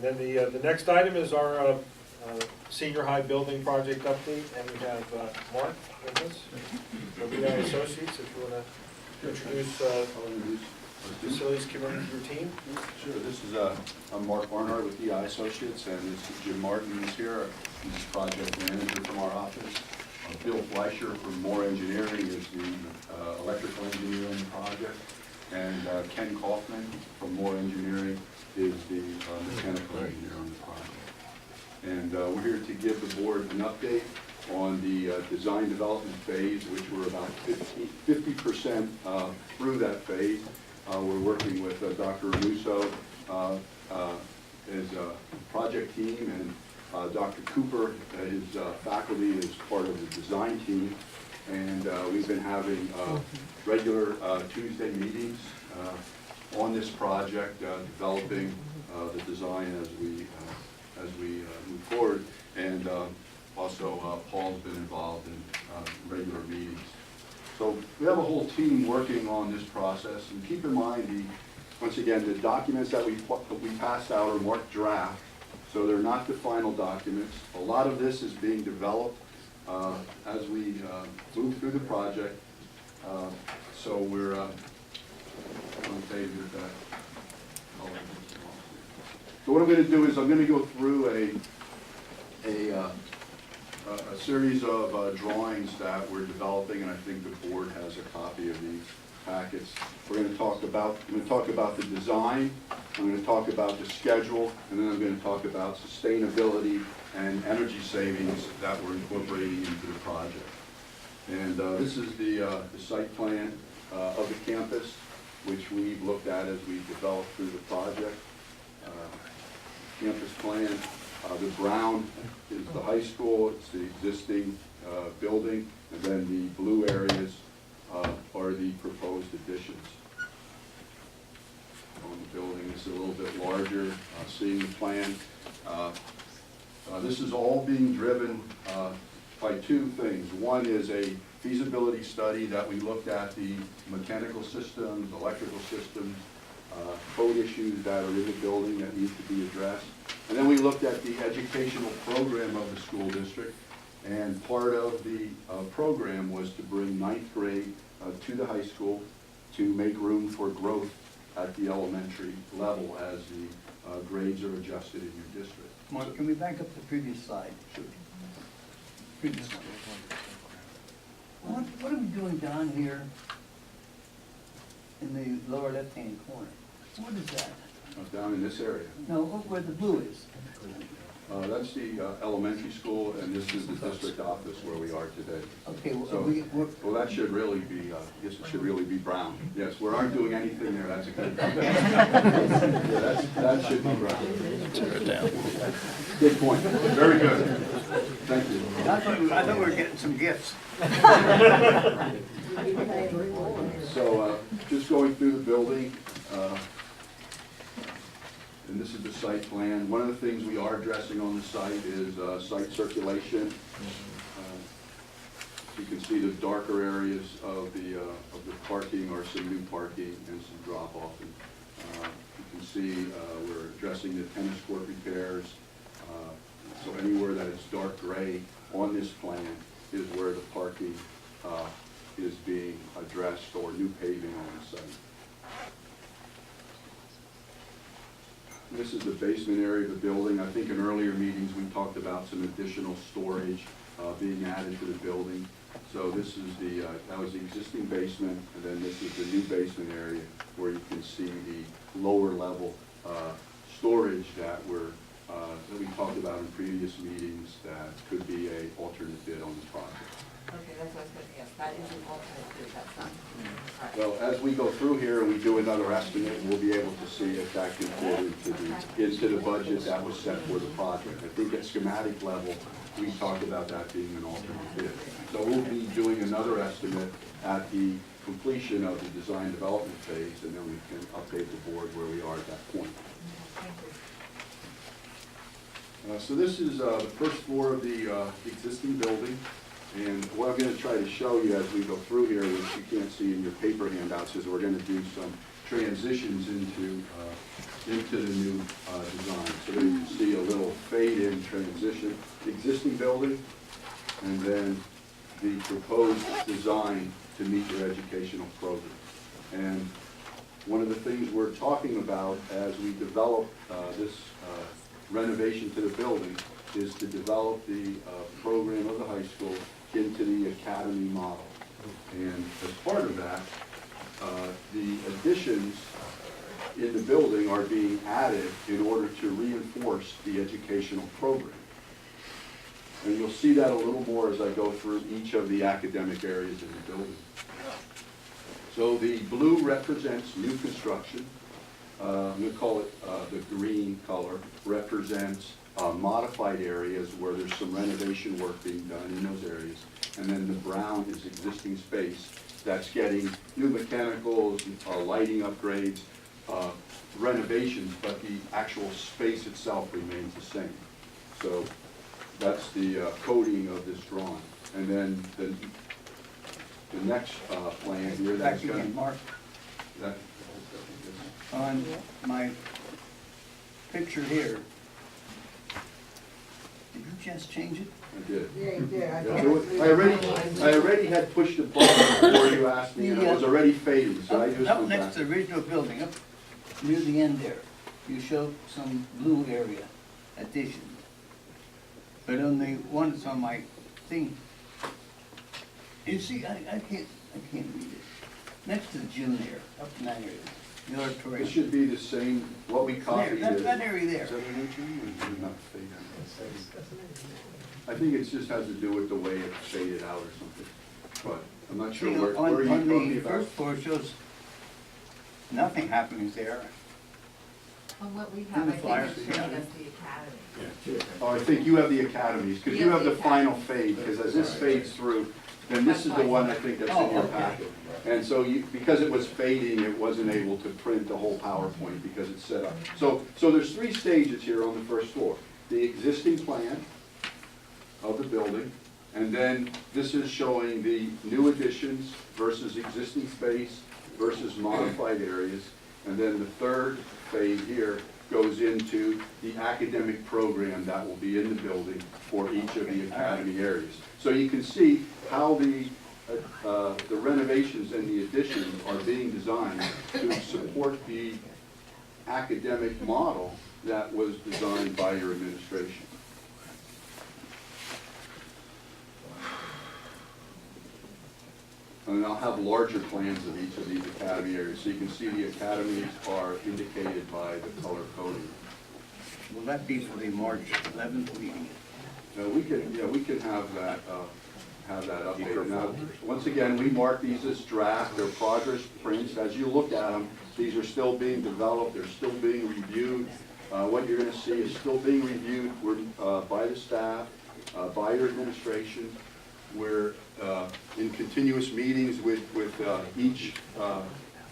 And then the next item is our senior high building project update, and we have Mark with us from BI Associates, if you want to introduce facilities committee, your team. Sure, this is I'm Mark Barnard with BI Associates, and this is Jim Martin who's here. He's project manager from our office. Bill Fleischer from Moore Engineering is the electrical engineer on the project, and Ken Kaufman from Moore Engineering is the mechanical engineer on the project. And we're here to give the board an update on the design development phase, which we're about 50% through that phase. We're working with Dr. Russo, his project team, and Dr. Cooper, his faculty, is part of the design team. And we've been having regular Tuesday meetings on this project, developing the design as we move forward. And also Paul's been involved in regular meetings. So we have a whole team working on this process. And keep in mind, once again, the documents that we passed out are marked draft, so they're not the final documents. A lot of this is being developed as we move through the project. So we're on page with that. So what I'm going to do is I'm going to go through a series of drawings that we're developing, and I think the board has a copy of these packets. I'm going to talk about the design, I'm going to talk about the schedule, and then I'm going to talk about sustainability and energy savings that we're incorporating into the project. And this is the site plan of the campus, which we've looked at as we developed through the project. Campus plan. The brown is the high school, it's the existing building, and then the blue areas are the proposed additions on the building. This is a little bit larger, seeing the plan. This is all being driven by two things. One is a feasibility study that we looked at the mechanical systems, electrical systems, code issues that are in the building that need to be addressed. And then we looked at the educational program of the school district, and part of the program was to bring 9th grade to the high school to make room for growth at the elementary level as the grades are adjusted in your district. Mark, can we back up the previous slide? Sure. Previous one. What are we doing down here in the lower left-hand corner? What is that? Down in this area. No, where the blue is. That's the elementary school, and this is the district office where we are today. Okay, well, So, well, that should really be, yes, it should really be brown. Yes, we aren't doing anything there, that's a good. Yeah, that should be brown. Tear it down. Good point, very good. Thank you. I thought we were getting some gifts. So, just going through the building, and this is the site plan. One of the things we are addressing on the site is site circulation. You can see the darker areas of the parking are some new parking and some drop-off. You can see we're addressing the tennis court repairs. So anywhere that is dark gray on this plan is where the parking is being addressed, or new paving on the site. This is the basement area of the building. I think in earlier meetings we talked about some additional storage being added to the building. So this is that was the existing basement, and then this is the new basement area where you can see the lower level storage that we talked about in previous meetings that could be an alternate bid on the project. Okay, that's what I was going to ask. That is an alternate bid, that's not. Right. Well, as we go through here and we do another estimate, we'll be able to see if that can fit into the budget that was set for the project. I think at schematic level, we talked about that being an alternate bid. So we'll be doing another estimate at the completion of the design development phase, and then we can update the board where we are at that point. Thank you. So this is the first floor of the existing building. And what I'm going to try to show you as we go through here, which you can't see in your paper handouts, is we're going to do some transitions into the new design. So they fade-in transition, existing building, and then the proposed design to meet your educational program. And one of the things we're talking about as we develop this renovation to the building is to develop the program of the high school into the academy model. And as part of that, the additions in the building are being added in order to reinforce the educational program. And you'll see that a little more as I go through each of the academic areas in the building. So the blue represents new construction. I'm going to call it the green color, represents modified areas where there's some renovation work being done in those areas. And then the brown is existing space that's getting new mechanicals, lighting upgrades, renovations, but the actual space itself remains the same. So that's the coding of this drawing. And then the next plan here that's Back going again, Mark, that, on my picture here, did you just change it? I did. Yeah, you did. Yeah, I already had pushed the button before you asked me, and it was already fading, so I just Up went next back. to the original building, up near the end there, you showed some blue area addition. But on the one that's on my thing, you see, I can't read it. Next to the gym there, up in that area, the auditorium. It should be the same, what we There, copied is. that area there. Is that an entry or is it not faded? I think it just has to do with the way it faded out or something, but I'm not sure See, where on are you the talking about? first floor shows nothing happening there. On what we In have, the I think flyers, it's showing yeah. us the academy. Oh, I think you have the academies, because you have the final fade, because as this fades through, then this is the one I think that's in your Oh, okay. packet. And so you, because it was fading, it wasn't able to print the whole PowerPoint because it's set up. So there's 3 stages here on the first floor. The existing plan of the building, and then this is showing the new additions versus existing space versus modified areas. And then the third phase here goes into the academic program that will be in the building for each of the academy areas. So you can see how the renovations and the additions are being designed to support the academic model that was designed by your administration. And I'll have larger plans of each of these academy areas, so you can see the academies are indicated by the color coding. Will that be for the March 11th meeting? We can have that updated. Now, once again, we mark these as draft, they're progress prints. As you look at them, these are still being developed, they're still being reviewed. What you're gonna see is still being reviewed by the staff, by your administration. We're in continuous meetings with each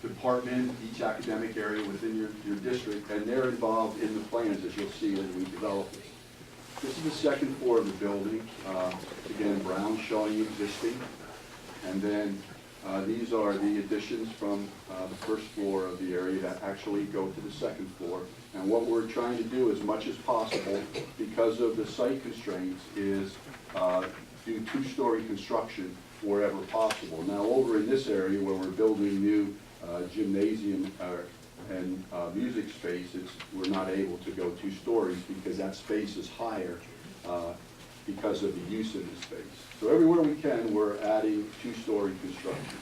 department, each academic area within your district, and they're involved in the plans, as you'll see as we develop this. This is the second floor of the building. Again, brown showing existing. And then these are the additions from the first floor of the area that actually go to the second floor. And what we're trying to do as much as possible, because of the site constraints, is do 2-story construction wherever possible. Now, over in this area where we're building new gymnasium and music space, we're not able to go 2 stories because that space is higher because of the use of the space. So everywhere we can, we're adding 2-story construction.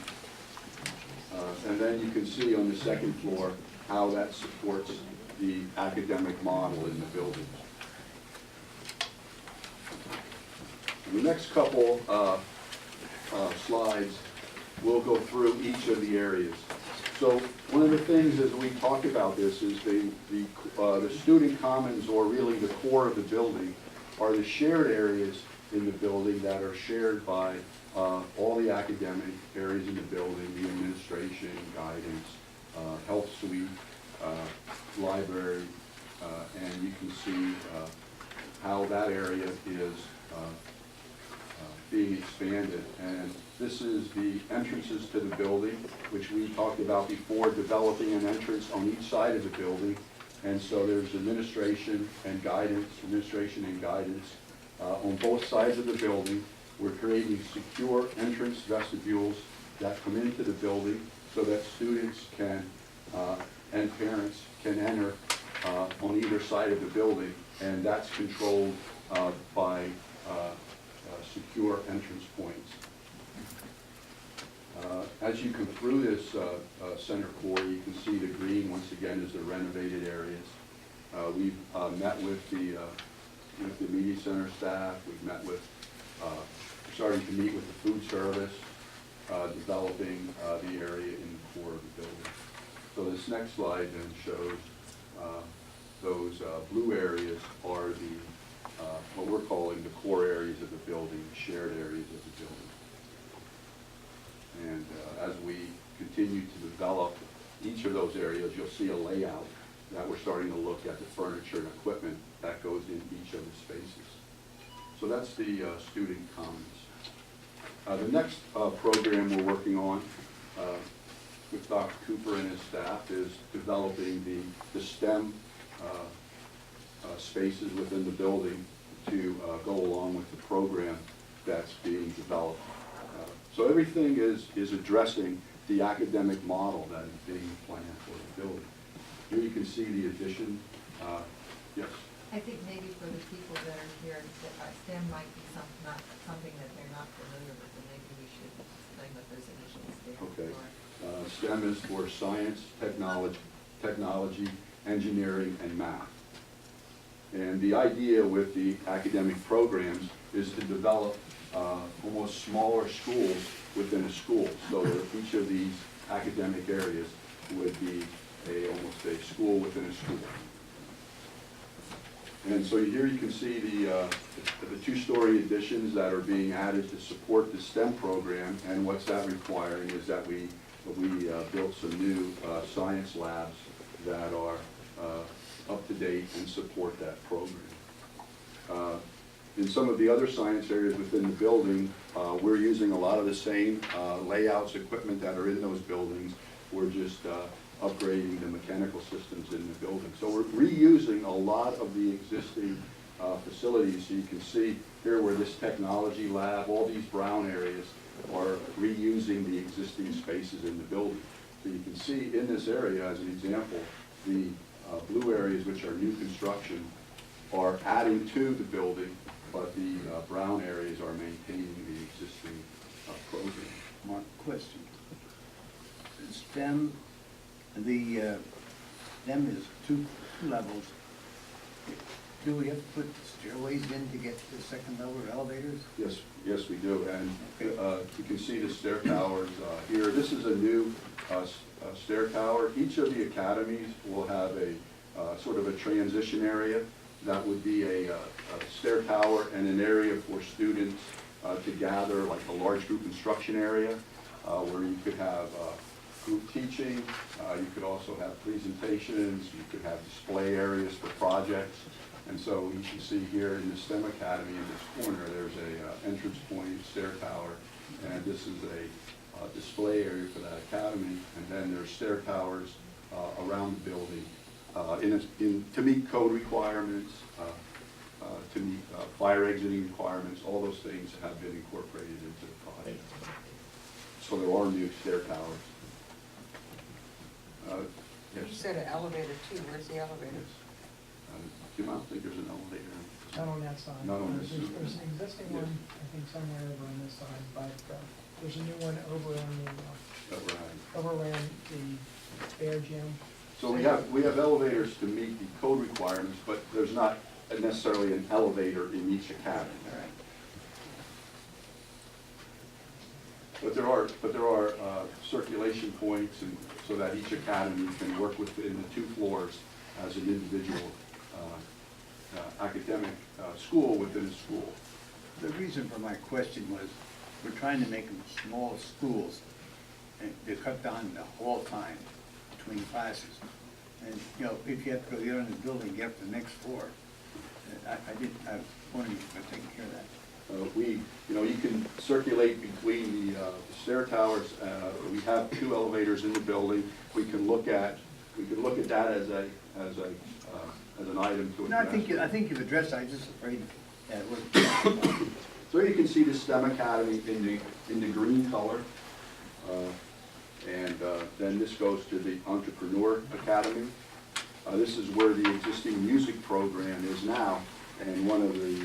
And then you can see on the second floor how that supports the academic model in the building. The next couple slides, we'll go through each of the areas. So one of the things as we talk about this is the student commons, or really the core of the building, are the shared areas in the building that are shared by all the academic areas in the building, the administration, guidance, health suite, library, and you can see how that area is being expanded. And this is the entrances to the building, which we talked about before, developing an entrance on each side of the building. And so there's administration and guidance on both sides of the building. We're creating secure entrance vestibules that come into the building so that students can, and parents can enter on either side of the building, and that's controlled by secure entrance points. As you come through this center core, you can see the green, once again, is the renovated areas. We've met with the media center staff. We've met with, starting to meet with the food service, developing the area in the core of the building. So this next slide then shows those blue areas are the what we're calling the core areas of the building, shared areas of the building. And as we continue to develop each of those areas, you'll see a layout that we're starting to look at the furniture and equipment that goes in each of the spaces. So that's the student commons. The next program we're working on with Dr. Cooper and his staff is developing the STEM spaces within the building to go along with the program that's being developed. So everything is addressing the academic model that is being planned for the building. Here you can see the addition. Yes? I think maybe for the people that are here, that STEM might be not something that they're not familiar with, and maybe we should explain what those initials stand Okay. for. STEM is for science, technology, engineering, and math. And the idea with the academic programs is to develop almost smaller schools within a school, so that each of these academic areas would be almost a school within a school. And so here you can see the two-story additions that are being added to support the STEM program, and what's that requiring is that we built some new science labs that are up to date and support that program. In some of the other science areas within the building, we're using a lot of the same layouts, equipment that are in those buildings. We're just upgrading the mechanical systems in the building. So we're reusing a lot of the existing facilities. So you can see here where this technology lab, all these brown areas are reusing the existing spaces in the building. So you can see in this area, as an example, the blue areas, which are new construction, are adding to the building, but the brown areas are maintaining the existing program. Mark, question. STEM, the STEM is two levels. Do we have to put stairways in to get to the second level or elevators? Yes, we do. And you can see the stair towers here. This is a new stair tower. Each of the academies will have a sort of a transition area. That would be a stair tower and an area for students to gather, like a large group instruction area where you could have group teaching. You could also have presentations. You could have display areas for projects. And so you can see here in the STEM Academy in this corner, there's a entrance point, stair tower, and this is a display area for that academy. And then there's stair towers around the building to meet code requirements, to meet fire exiting requirements. All those things have been incorporated into the project. So there are new stair towers. Yes. You said an elevator too. Where's the elevator? Jim, I don't think there's an elevator. Not on that side. Not on this There's side. an existing Yes. one, I think somewhere over on this side, but there's a new one over on That we're adding. over around the Bear Gym. So we have elevators to meet the code requirements, but there's not necessarily an elevator in each academy. But there are circulation points, and so that each academy can work within the 2 floors as an individual academic school within a school. The reason for my question was, we're trying to make them small schools and to cut down the hall time between classes. And, you know, if you have to go there in the building, get up to the next floor. I was wondering if we're taking care of that. You can circulate between the stair towers. We have 2 elevators in the building. We can look at that as a, as an item to No, address. I think you've addressed it, I'm just afraid that it was. So you can see the STEM Academy in the green color. Then this goes to the Entrepreneur Academy. This is where the existing music program is now, and one of the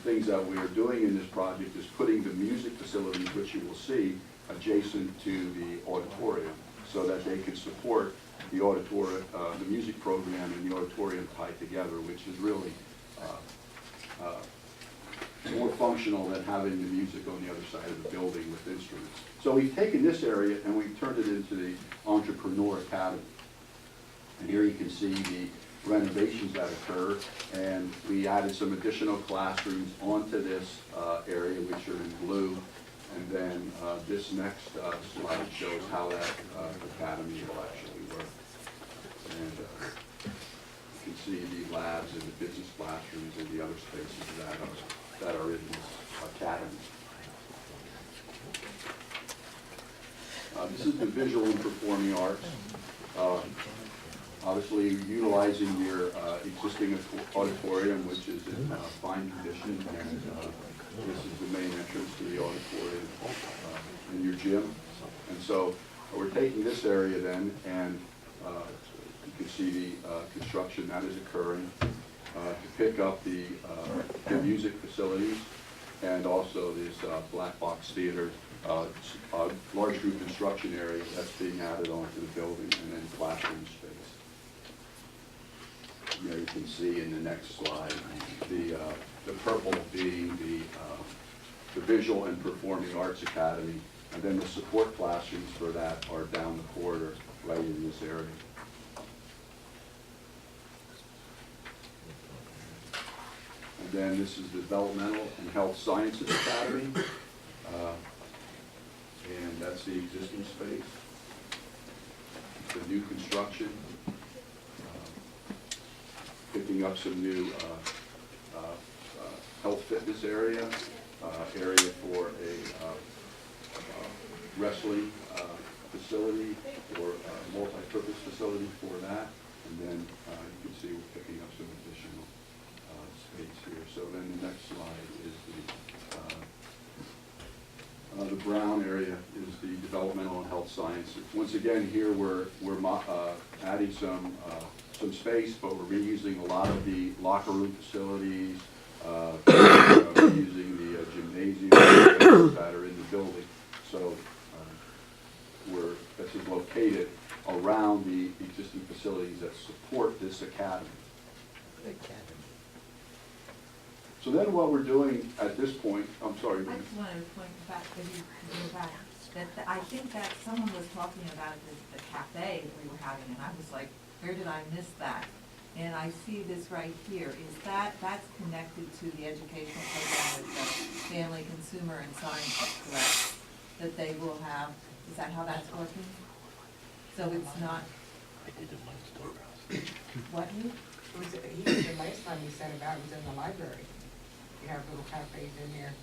things that we are doing in this project is putting the music facilities, which you will see, adjacent to the auditorium, so that they can support the auditorium, the music program and the auditorium tied together, which is really more functional than having the music on the other side of the building with instruments. So we've taken this area and we've turned it into the Entrepreneur Academy. And here you can see the renovations that occurred, and we added some additional classrooms onto this area, which are in blue. And then this next slide shows how that academy will actually work. And you can see the labs and the business classrooms and the other spaces that are in this academy. This is the visual and performing arts. Obviously, utilizing your existing auditorium, which is in fine condition, and this is the main entrance to the auditorium in your gym. And so we're taking this area then, and you can see the construction that is occurring to pick up the music facilities and also this black box theater, large group instruction area that's being added onto the building, and then classroom space. There you can see in the next slide the purple being the Visual and Performing Arts Academy, and then the support classrooms for that are down the corridor right in this area. And then this is the Developmental and Health Sciences Academy, and that's the existing space. The new construction. Picking up some new health fitness area for a wrestling facility, or a multi-purpose facility for that. And then you can see we're picking up some additional space here. So then the next slide is the brown area is the developmental and health sciences. Once again, here we're adding some space, but we're reusing a lot of the locker room facilities, we're using the gymnasium that are in the building. So this is located around the existing facilities that support this academy. So then what we're doing at this point, I'm sorry. I just wanted to point back, if you go back, that I think that someone was talking about the cafe we were having, and I was like, where did I miss that? And I see this right here. Is that's connected to the educational program with the family, consumer, and science, correct? That they will have, is that how that's working? So it's not. What you? The last time you said about it was in the library. You have little cafes in there.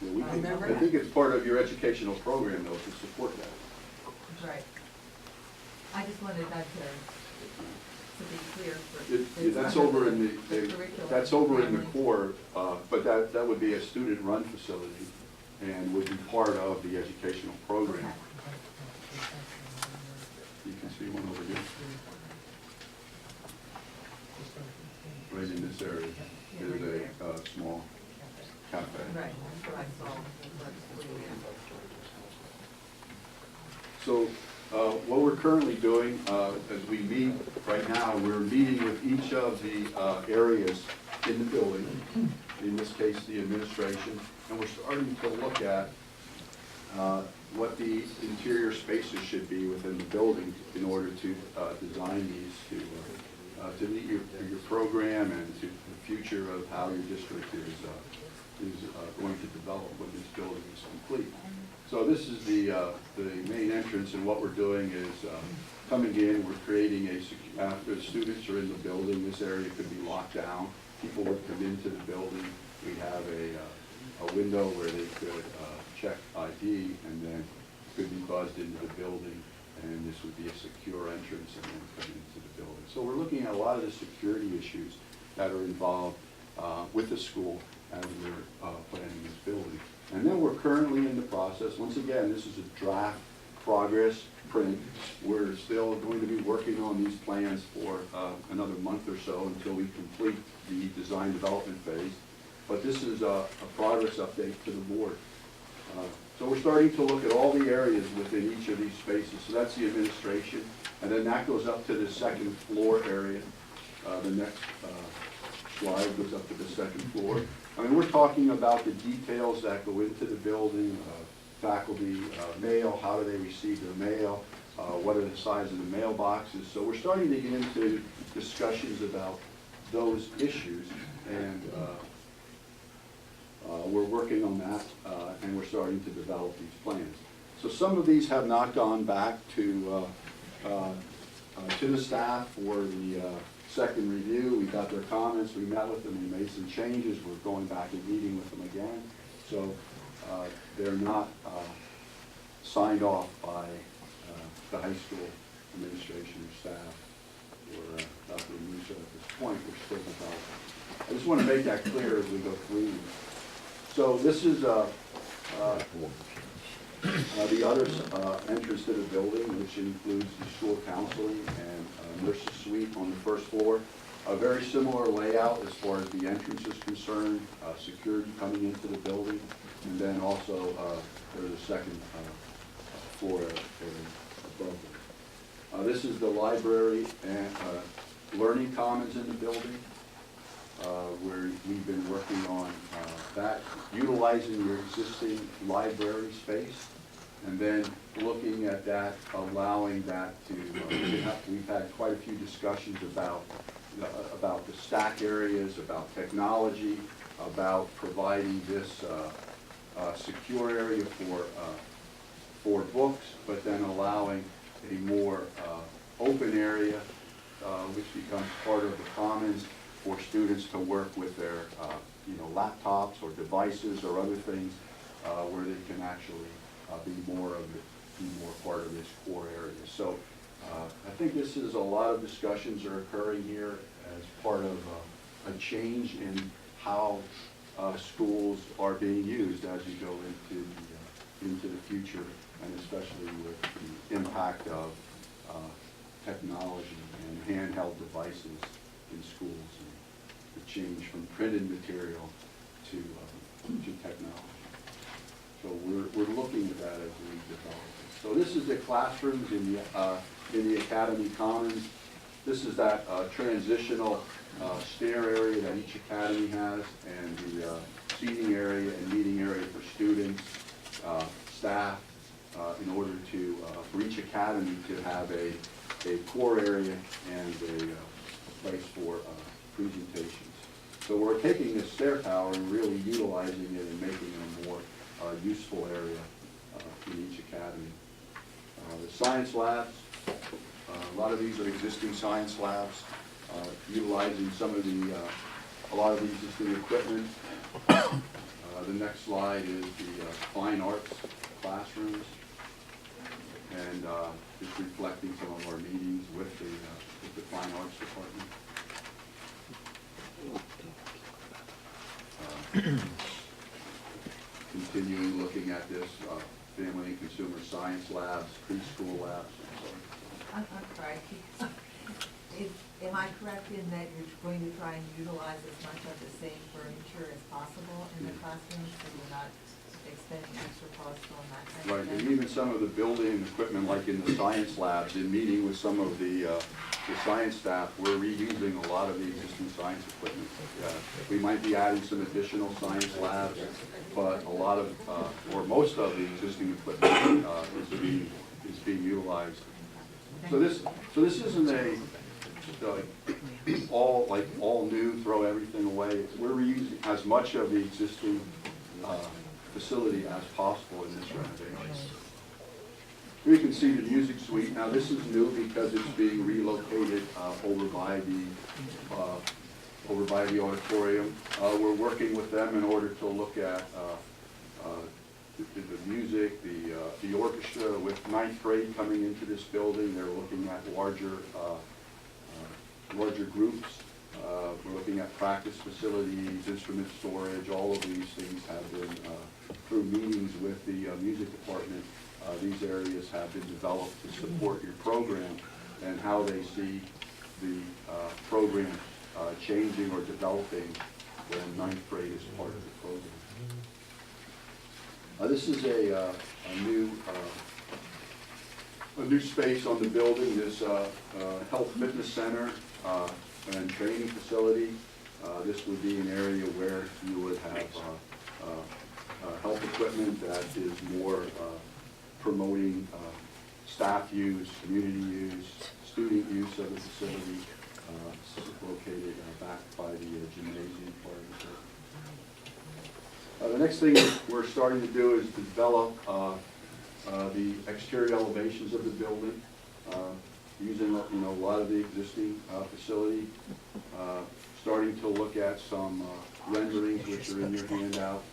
Yeah, I think it's part of your educational program, though, to support that. Right. I just wanted that to be clear for. That's over in the curriculum. that's over in the core, but that would be a student-run facility and would be part of the educational program. Okay. You can see one over here, right in this area. There's a small cafe. Right, that's what I saw. So what we're currently doing, as we meet right now, we're meeting with each of the areas in the building, in this case the administration, and we're starting to look at what the interior spaces should be within the building in order to design these to meet your program and to the future of how your district is going to develop when this building is complete. So this is the main entrance, and what we're doing is coming in, we're creating after the students are in the building, this area could be locked down. People would come into the building. We have a window where they could check ID, and then could be buzzed into the building and this would be a secure entrance and then come into the building. So we're looking at a lot of the security issues that are involved with the school as we're planning this building. And then we're currently in the process, once again, this is a draft progress print. We're still going to be working on these plans for another month or so until we complete the design development phase. But this is a progress update to the board. So we're starting to look at all the areas within each of these spaces. So that's the administration. And then that goes up to the second floor area. The next slide goes up to the second floor. I mean, we're talking about the details that go into the building, faculty, mail, how do they receive their mail, what are the size of the mailboxes. So we're starting to get into discussions about those issues, and we're working on that, and we're starting to develop these plans. So some of these have not gone back to the staff for the second review. We got their comments, we met with them, we made some changes, we're going back and meeting with them again. So they're not signed off by the high school administration or staff or Dr. Musa at this point. We're still developing. I just want to make that clear as we go through. So this is the other entrance to the building, which includes the school counseling and nurses suite on the first floor. A very similar layout as far as the entrance is concerned, security coming into the building, and then also there's a second floor above it. This is the library and learning commons in the building, where we've been working on that, utilizing your existing library space, and then looking at that, allowing that to, we've had quite a few discussions about the stack areas, about technology, about providing this secure area for books, but then allowing a more open area, which becomes part of the commons for students to work with their laptops or devices or other things where they can actually be more part of this core area. So I think this is a lot of discussions are occurring here as part of a change in how schools are being used as you go into the future, and especially with the impact of technology and handheld devices in schools, and the change from printed material to technology. So we're looking at that as we develop it. So this is the classrooms in the Academy Commons. This is that transitional stair area that each academy has, and the seating area and meeting area for students, staff, in order to, for each academy to have a core area and a place for presentations. So we're taking this stair tower and really utilizing it and making it a more useful area in each academy. The science labs, a lot of these are existing science labs, utilizing some of a lot of the existing equipment. The next slide is the fine arts classrooms, and just reflecting some of our meetings with the fine arts department. Continuing looking at this, family and consumer science labs, preschool labs. I'm sorry. Am I correct in that you're going to try and utilize as much of the same furniture as possible in the classrooms, so you're not expending extra costs on that kind of Right, thing? and even some of the building equipment, like in the science labs, in meeting with some of the science staff, we're reusing a lot of the existing science equipment. We might be adding some additional science labs, but a lot of, or most of the existing equipment is being utilized. So this isn't all new, throw everything away. We're reusing as much of the existing facility as possible in this renovation. Here you can see the music suite. Now this is new because it's being relocated over by the auditorium. We're working with them in order to look at the music, the orchestra. With ninth grade coming into this building, they're looking at larger groups. We're looking at practice facilities, instrument storage. All of these things have been, through meetings with the music department, these areas have been developed to support your program and how they see the program changing or developing when ninth grade is part of the program. This is a new space on the building, this health fitness center and training facility. This would be an area where you would have health equipment that is more promoting staff use, community use, student use of the facility, located back by the gymnasium part of it. The next thing we're starting to do is develop the exterior elevations of the building, using a lot of the existing facility. Starting to look at some renderings which are in your handout,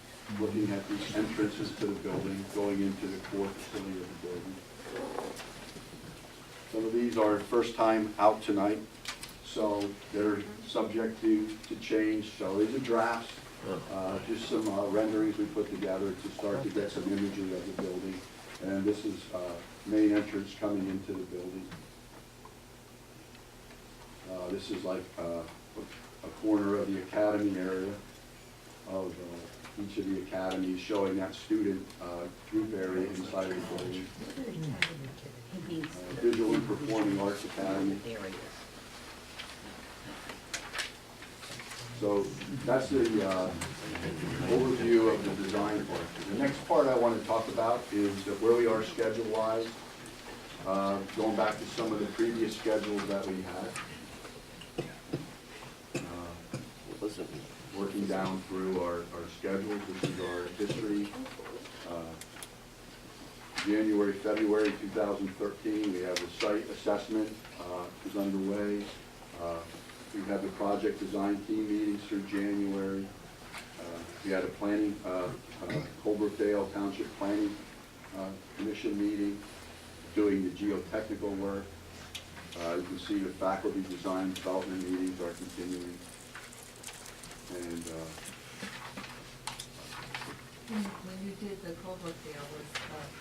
looking at the entrances to the building, going into the core facility of the building. Some of these are first time out tonight, so they're subject to change. So these are drafts. Just some renderings we put together to start to get some imagery of the building. And this is main entrance coming into the building. This is like a corner of the academy area of each of the academies, showing that student group area inside of the building. Visual and Performing Arts Academy. So that's the overview of the design part. The next part I want to talk about is where we are schedule-wise, going back to some of the previous schedules that we had. Working down through our schedules, this is our history. January, February 2013, we have the site assessment is underway. We have the project design team meetings through January. We had a planning, Colbrookdale Township Planning Commission meeting, doing the geotechnical work. You can see the faculty design development meetings are continuing. And when you did the Colbrookdale, was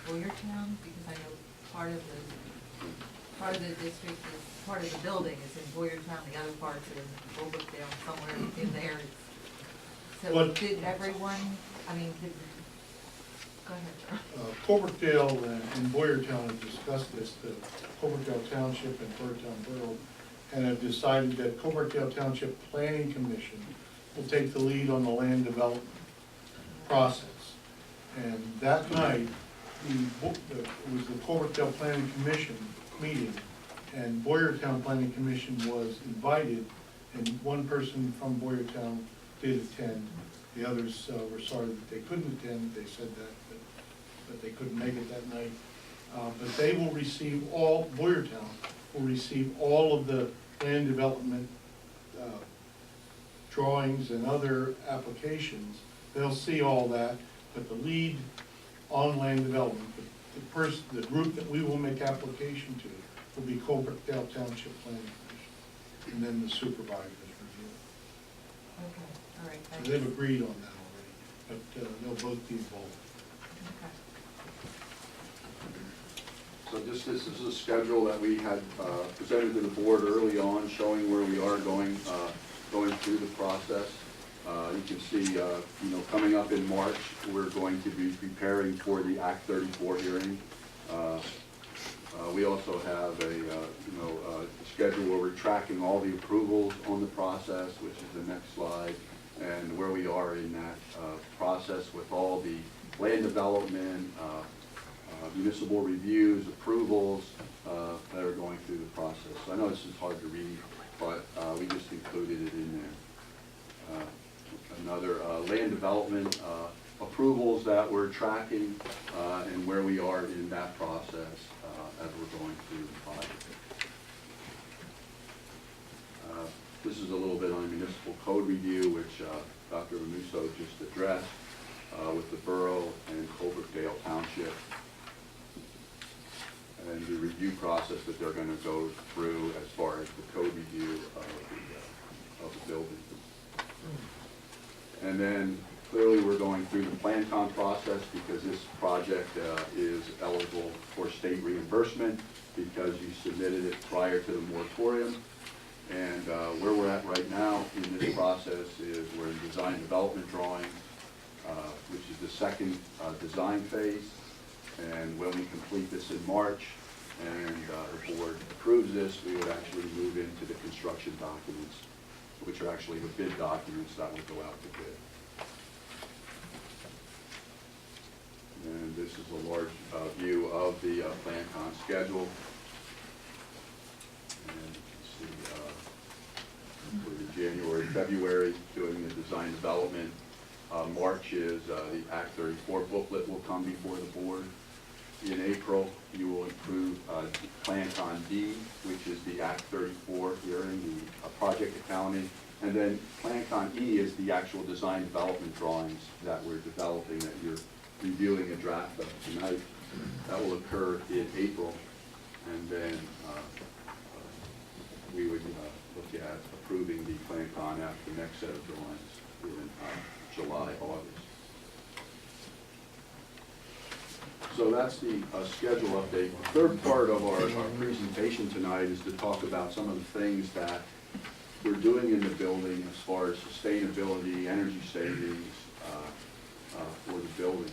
Boyertown, because I know part of the district is, part of the building is in Boyertown, the other part's in Colbrookdale, somewhere in there. So What- did everyone, I mean, go ahead, Charlie. Colbrookdale and Boyertown have discussed this, the Colbrookdale Township and Boyertown Borough, and have decided that Colbrookdale Township Planning Commission will take the lead on the land development process. And that night, it was the Colbrookdale Planning Commission meeting, and Boyertown Planning Commission was invited, and one person from Boyertown did attend. The others were sorry that they couldn't attend. They said that, but they couldn't make it that night. But they will receive Boyertown will receive all of the land development drawings and other applications. They'll see all that, but the lead on land development, the group that we will make application to will be Colbrookdale Township Planning Commission, and then the supervisors review it. Okay, all right, So thanks. they've agreed on that already, but they'll both be involved. Okay. so this is a schedule that we had presented to the board early on, showing where we are going through the process. You can see, coming up in March, we're going to be preparing for the Act 34 hearing. We also have a schedule where we're tracking all the approvals on the process, which is the next slide, and where we are in that process with all the land development, municipal reviews, approvals that are going through the process. So I know this is hard to read, but we just included it in there. Another land development approvals that we're tracking and where we are in that process as we're going through the project. This is a little bit on municipal code review, which Dr. Ramuso just addressed. with the borough and Coverdale Township, and the review process that they're going to go through as far as the code review of the building. And then clearly we're going through the PlanCon process because this project is eligible for state reimbursement because you submitted it prior to the moratorium. And where we're at right now in this process is we're in design development drawing, which is the second design phase. And when we complete this in March and the board approves this, we would actually move into the construction documents, which are actually the bid documents that will go out to bid. And this is a large view of the PlanCon schedule. And you can see for the January, February, doing the design development. March is the Act 34 booklet will come before the board. In April, you will approve PlanCon D, which is the Act 34 hearing, the project accounting. And then PlanCon E is the actual design development drawings that we're developing that you're reviewing a draft of tonight. That will occur in April. And then we would look at approving the PlanCon after the next set of drawings in July, August. So that's the schedule update. The third part of our presentation tonight is to talk about some of the things that we're doing in the building as far as sustainability, energy savings for the building.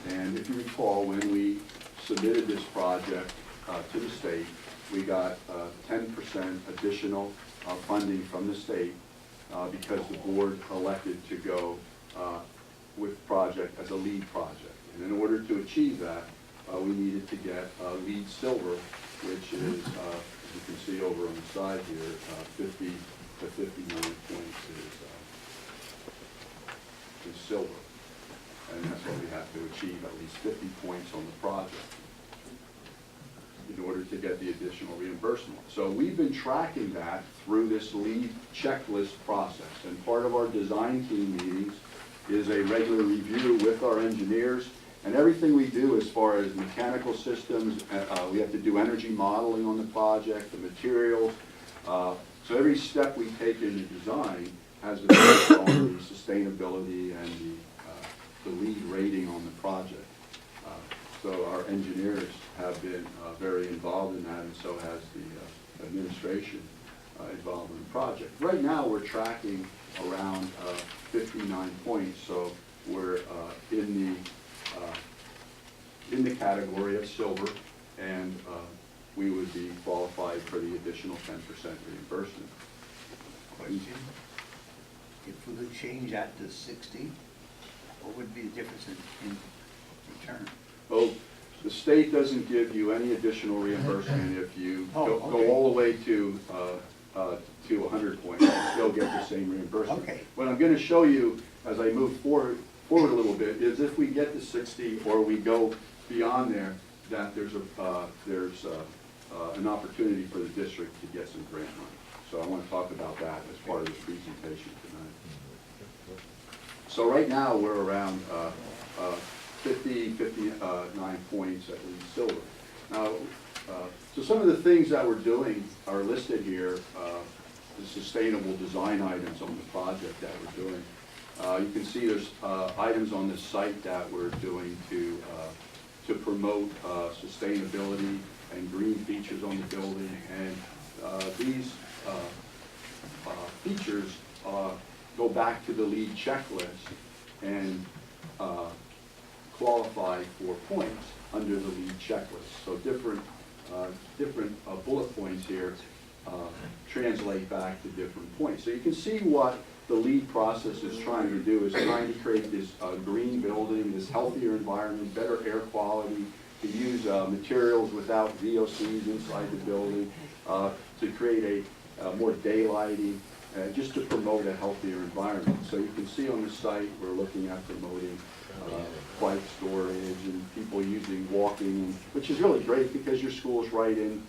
And if you recall, when we submitted this project to the state, we got 10% additional funding from the state because the board elected to go with project as a lead project. And in order to achieve that, we needed to get LEED Silver, which is, as you can see over on the side here, 50 to 59 points is silver. And that's what we have to achieve, at least 50 points on the project in order to get the additional reimbursement. So we've been tracking that through this LEED checklist process. And part of our design team meetings is a regular review with our engineers. And everything we do as far as mechanical systems, we have to do energy modeling on the project, the materials. So every step we take in the design has been based on the sustainability and the LEED rating on the project. So our engineers have been very involved in that, and so has the administration involved in the project. Right now we're tracking around 59 points, so we're in the category of silver, and we would be qualified for the additional 10% reimbursement. Question, if we would change that to 60, what would be the difference in return? Oh, the state doesn't give you any additional reimbursement if you go okay. all the way to 100 points. You still get the same reimbursement. Okay. What I'm going to show you as I move forward a little bit is if we get to 60 or we go beyond there, that there's an opportunity for the district to get some grant money. So I want to talk about that as part of the presentation tonight. So right now we're around 59 points at least silver. Now, so some of the things that we're doing are listed here, the sustainable design items on the project that we're doing. You can see there's items on the site that we're doing to promote sustainability and green features on the building. And these features go back to the LEED checklist and qualify for points under the LEED checklist. So different bullet points here translate back to different points. So you can see what the LEED process is trying to do, is trying to create this green building, this healthier environment, better air quality, to use materials without VOCs inside the building, to create a more daylighting, just to promote a healthier environment. So you can see on the site, we're looking at promoting bike storage and people walking, which is really great because your school is right in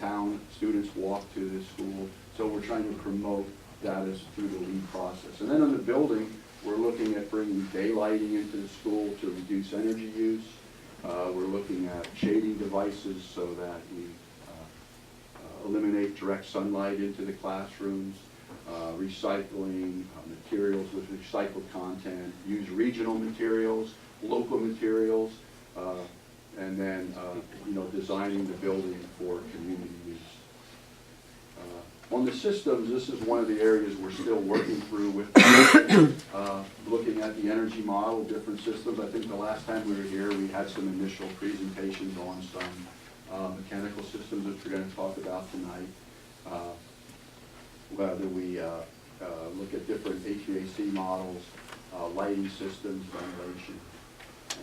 town. Students walk to the school. So we're trying to promote that as through the LEED process. And then on the building, We're looking at bringing daylighting into the school to reduce energy use. We're looking at shading devices so that we eliminate direct sunlight into the classrooms, recycling materials with recycled content, use regional materials, local materials, and then, designing the building for community use. On the systems, this is one of the areas we're still working through with, looking at the energy model, different systems. I think the last time we were here, we had some initial presentations on some mechanical systems that we're going to talk about tonight. Whether we look at different HVAC models, lighting systems, ventilation.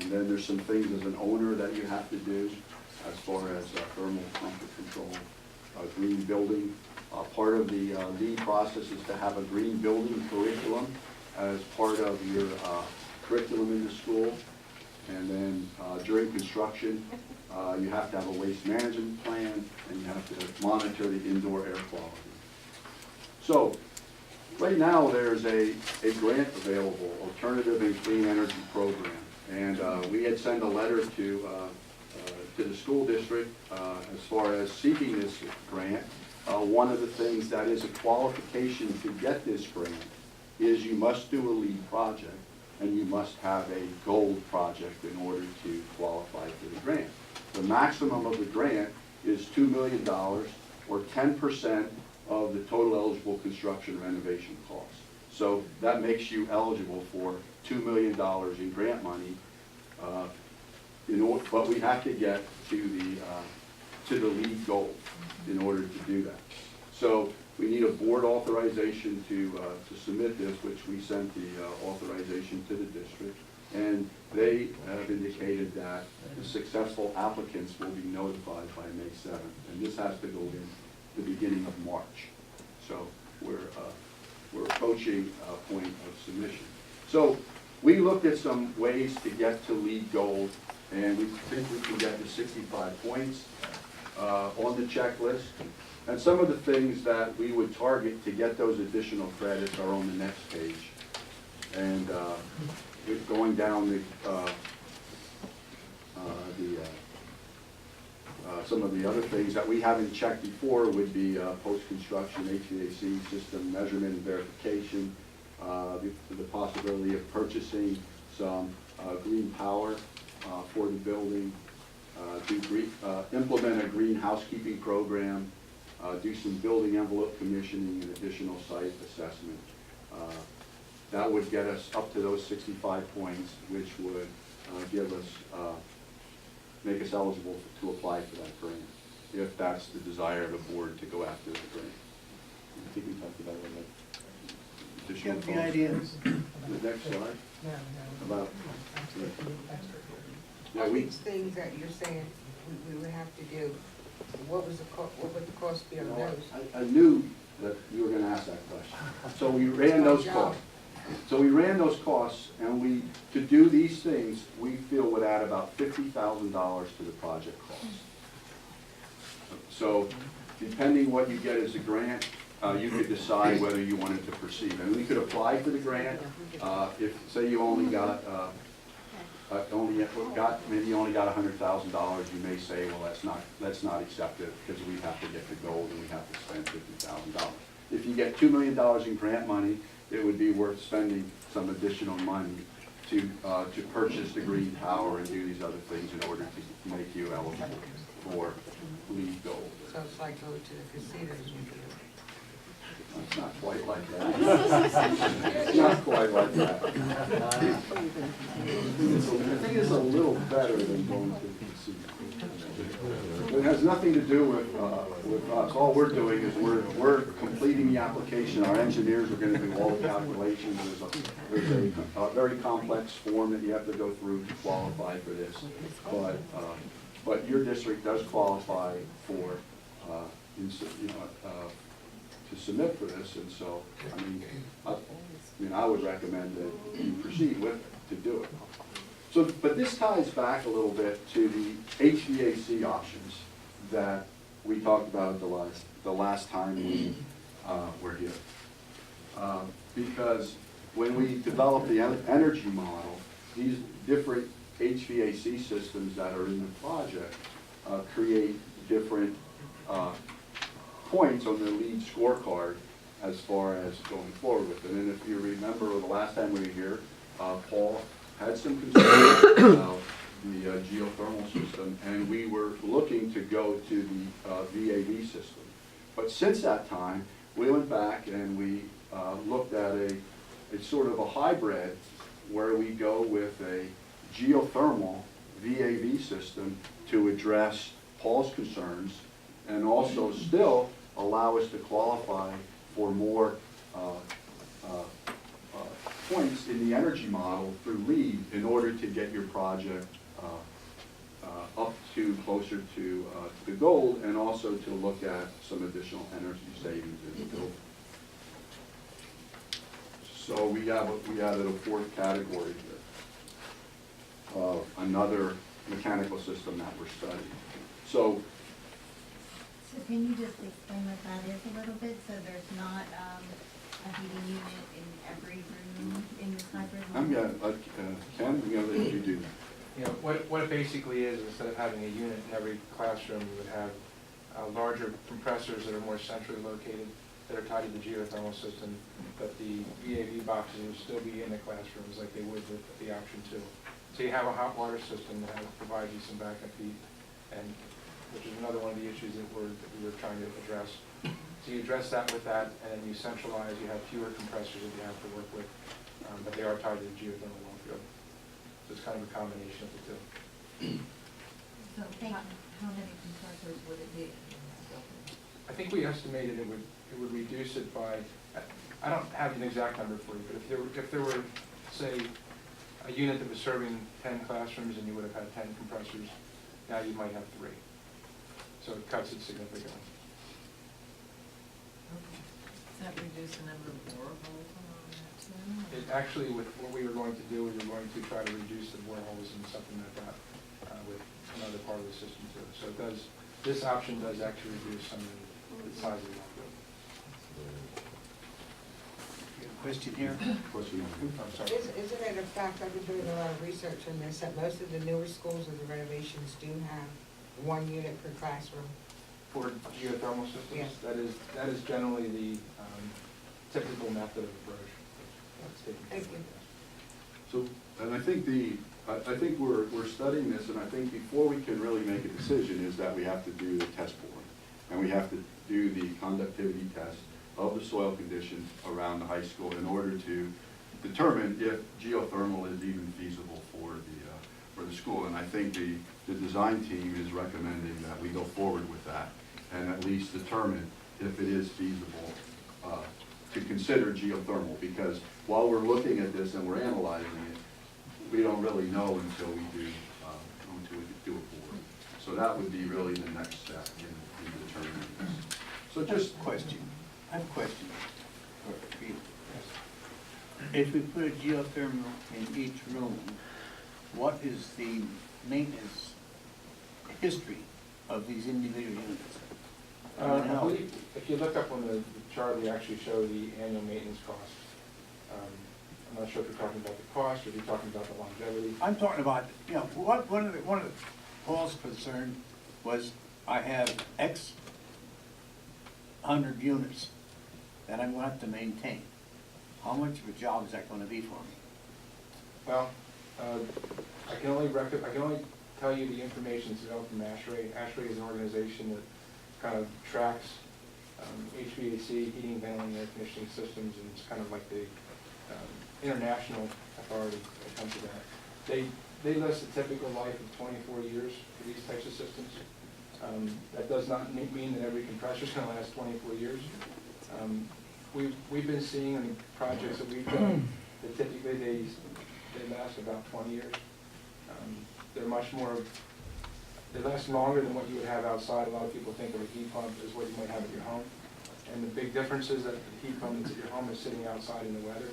And then there's some things as an owner that you have to do as far as thermal comfort control, green building. Part of the LEED process is to have a green building curriculum as part of your curriculum in the school. And then during construction, you have to have a waste management plan, and you have to monitor the indoor air quality. So right now there's a grant available, Alternative and Clean Energy Program. And we had sent a letter to the school district as far as seeking this grant. One of the things that is a qualification to get this grant is you must do a LEED project, and you must have a gold project in order to qualify for the grant. The maximum of the grant is $2 million, or 10% of the total eligible construction renovation costs. So that makes you eligible for $2 million in grant money, but we have to get to the LEED goal in order to do that. So we need a board authorization to submit this, which we sent the authorization to the district. And they have indicated that the successful applicants will be notified by May 7th. And this has to go in the beginning of March. So we're approaching a point of submission. So we looked at some ways to get to LEED Gold, and we think we can get to 65 points on the checklist. And some of the things that we would target to get those additional credits are on the next page. And going down some of the other things that we haven't checked before would be post-construction HVAC system measurement and verification, the possibility of purchasing some green power for the building, implement a green housekeeping program, do some building envelope commissioning and additional site assessment. That would get us up to those 65 points, which would make us eligible to apply for that grant, if that's the desire of the board to go after the grant. I think we talked about that. Additional Get the costs. ideas. The next slide. No. About, All these things that you're saying we would have to do, what would the cost be on those? I knew that you were gonna ask that question. So we ran those costs. And to do these things, we feel would add about $50,000 to the project cost. So depending what you get as a grant, you could decide whether you wanted to proceed. And we could apply for the grant. If, say you only got, maybe you only got $100,000, you may say, well, that's not accepted because we have to get the gold and we have to spend $50,000. If you get $2 million in grant money, it would be worth spending some additional money to purchase the green power and do these other things in order to make you eligible for LEED Gold. So it's like go to the casinos and do It's not quite like that. It's not quite like that. I think it's a little better than going to the casino. It has nothing to do with us. All we're doing is we're completing the application. Our engineers are going to do all the calculations. There's a very complex form that you have to go through to qualify for this. But your district does qualify for, to submit for this, and so, I would recommend that you proceed with it, to do it. So, but this ties back a little bit to the HVAC options that we talked about the last time we were here. Because when we develop the energy model, these different HVAC systems that are in the project create different points on the lead scorecard as far as going forward with it. And if you remember the last time we were here, Paul had some concerns about the geothermal system, and we were looking to go to the VAV system. But since that time, we went back and we looked at a sort of a hybrid where we go with a geothermal VAV system to address Paul's concerns and also still allow us to qualify for more points in the energy model through LEED in order to get your project up to closer to the goal, and also to look at some additional energy savings in the building. So we added a fourth category here of another mechanical system that we're studying. So can you just explain what that is a little bit, so there's not a heating unit in every room in this hybrid? I'm gonna, Ken, I'm gonna let you do that. You know, what it basically is, instead of having a unit in every classroom, you would have larger compressors that are more centrally located, that are tied to the geothermal system, but the VAV boxes would still be in the classrooms like they would with the option 2. So you have a hot water system that provides you some backup heat, and which is another one of the issues that we were trying to address. So you address that with that, and then you centralize, you have fewer compressors that you have to work with, but they are tied to the geothermal well field. So it's kind of a combination of the two. So how many compressors would it be in that building? I think we estimated it would reduce it by, I don't have an exact number for you, but if there were, say, a unit that was serving 10 classrooms and you would have had 10 compressors, now you might have 3. So it cuts it significantly. Okay. Does that reduce the number of boreholes on that too? It actually, with what we were going to do, we were going to try to reduce the boreholes and supplement that with another part of the system too. So it does, this option does actually reduce some of the size of the outfield. Question here? Question number I'm sorry. Isn't it a fact, I've been doing a lot of research on this, that most of the newer schools with the renovations do have 1 unit per classroom? For geothermal systems, Yes. that is generally the typical method of approach. Thank you. So, and I think we're studying this, and I think before we can really make a decision is that we have to do the test boring, and we have to do the conductivity test of the soil conditions around the high school in order to determine if geothermal is even feasible for the school. And I think the design team is recommending that we go forward with that and at least determine if it is feasible to consider geothermal, because while we're looking at this and we're analyzing it, we don't really know until we do a board. So that would be really the next step in determining this. So just Question. I have a question for you. If we put a geothermal in each room, what is the maintenance history of these individual units? I believe if you look up on the chart, we actually show the annual maintenance cost. I'm not sure if you're talking about the cost or if you're talking about the longevity. I'm talking about, you know, one of the Paul's concern was I have X hundred units that I'm going to have to maintain. How much of a job is that going to be for me? Well, I can only tell you the information that's developed from ASHRAE. ASHRAE is an organization that kind of tracks HVAC, heating, ventilating, air conditioning systems, and it's kind of like the international authority when it comes to that. They list a typical life of 24 years for these types of systems. That does not mean that every compressor is going to last 24 years. We've been seeing in the projects that we've done that typically they last about 20 years. They're much more, they last longer than what you would have outside. A lot of people think of a heat pump as what you might have at your home. And the big difference is that the heat pump that's at your home is sitting outside in the weather.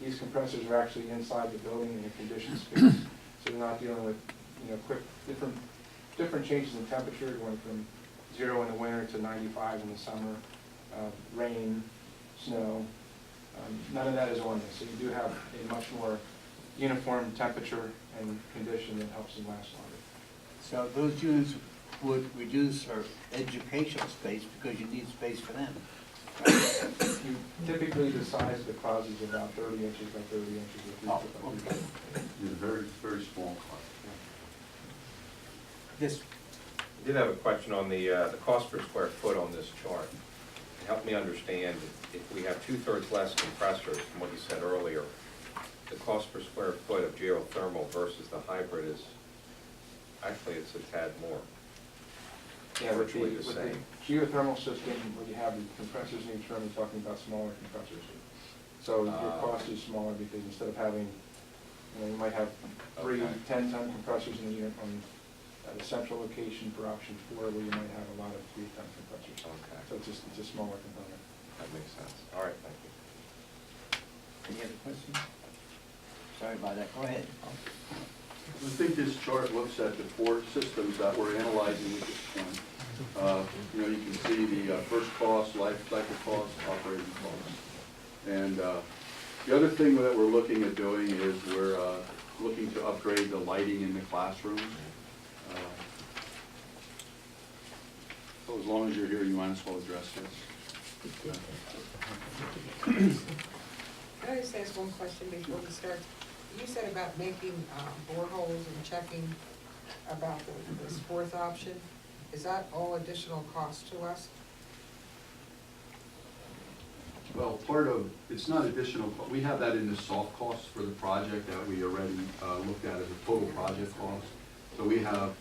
These compressors are actually inside the building in a conditioned space. So they're not dealing with, you know, quick, different changes in temperature, going from 0 in the winter to 95 in the summer, rain, snow. None of that is on this, so you do have a much more uniform temperature and condition that helps them last longer. So those units would reduce our educational space because you need space for them. Typically, the size of the closet is about 30 inches by 30 inches. Or 3 Oh, foot by 3 okay. foot. It's a very, very small closet. This, I did have a question on the cost per square foot on this chart. Help me understand, if we have 2/3 less compressors from what you said earlier, the cost per square foot of geothermal versus the hybrid is, actually, it's a tad more. Yeah, with Virtually the with same. geothermal system, where you have the compressors in each room, you're talking about smaller compressors. So your cost is smaller because instead of having, you might have three Okay. 10-ton compressors in the unit at a central location for option 4, where you might have a lot of 3-ton compressors. Okay. So it's a smaller component. That makes sense. All right, thank you. any other questions? Sorry about that, go ahead. I think this chart looks at the 4 systems that we're analyzing at this point. You know, you can see the first cost, life cycle cost, operating cost. And the other thing that we're looking at doing is we're looking to upgrade the lighting in the classrooms. So as long as you're here, you might as well address this. Can I just ask one question before we start? You said about making boreholes and checking about this 4th option. Is that all additional cost to us? Well, part of, it's not additional, we have that in the soft costs for the project that we already looked at as a total project cost. So we have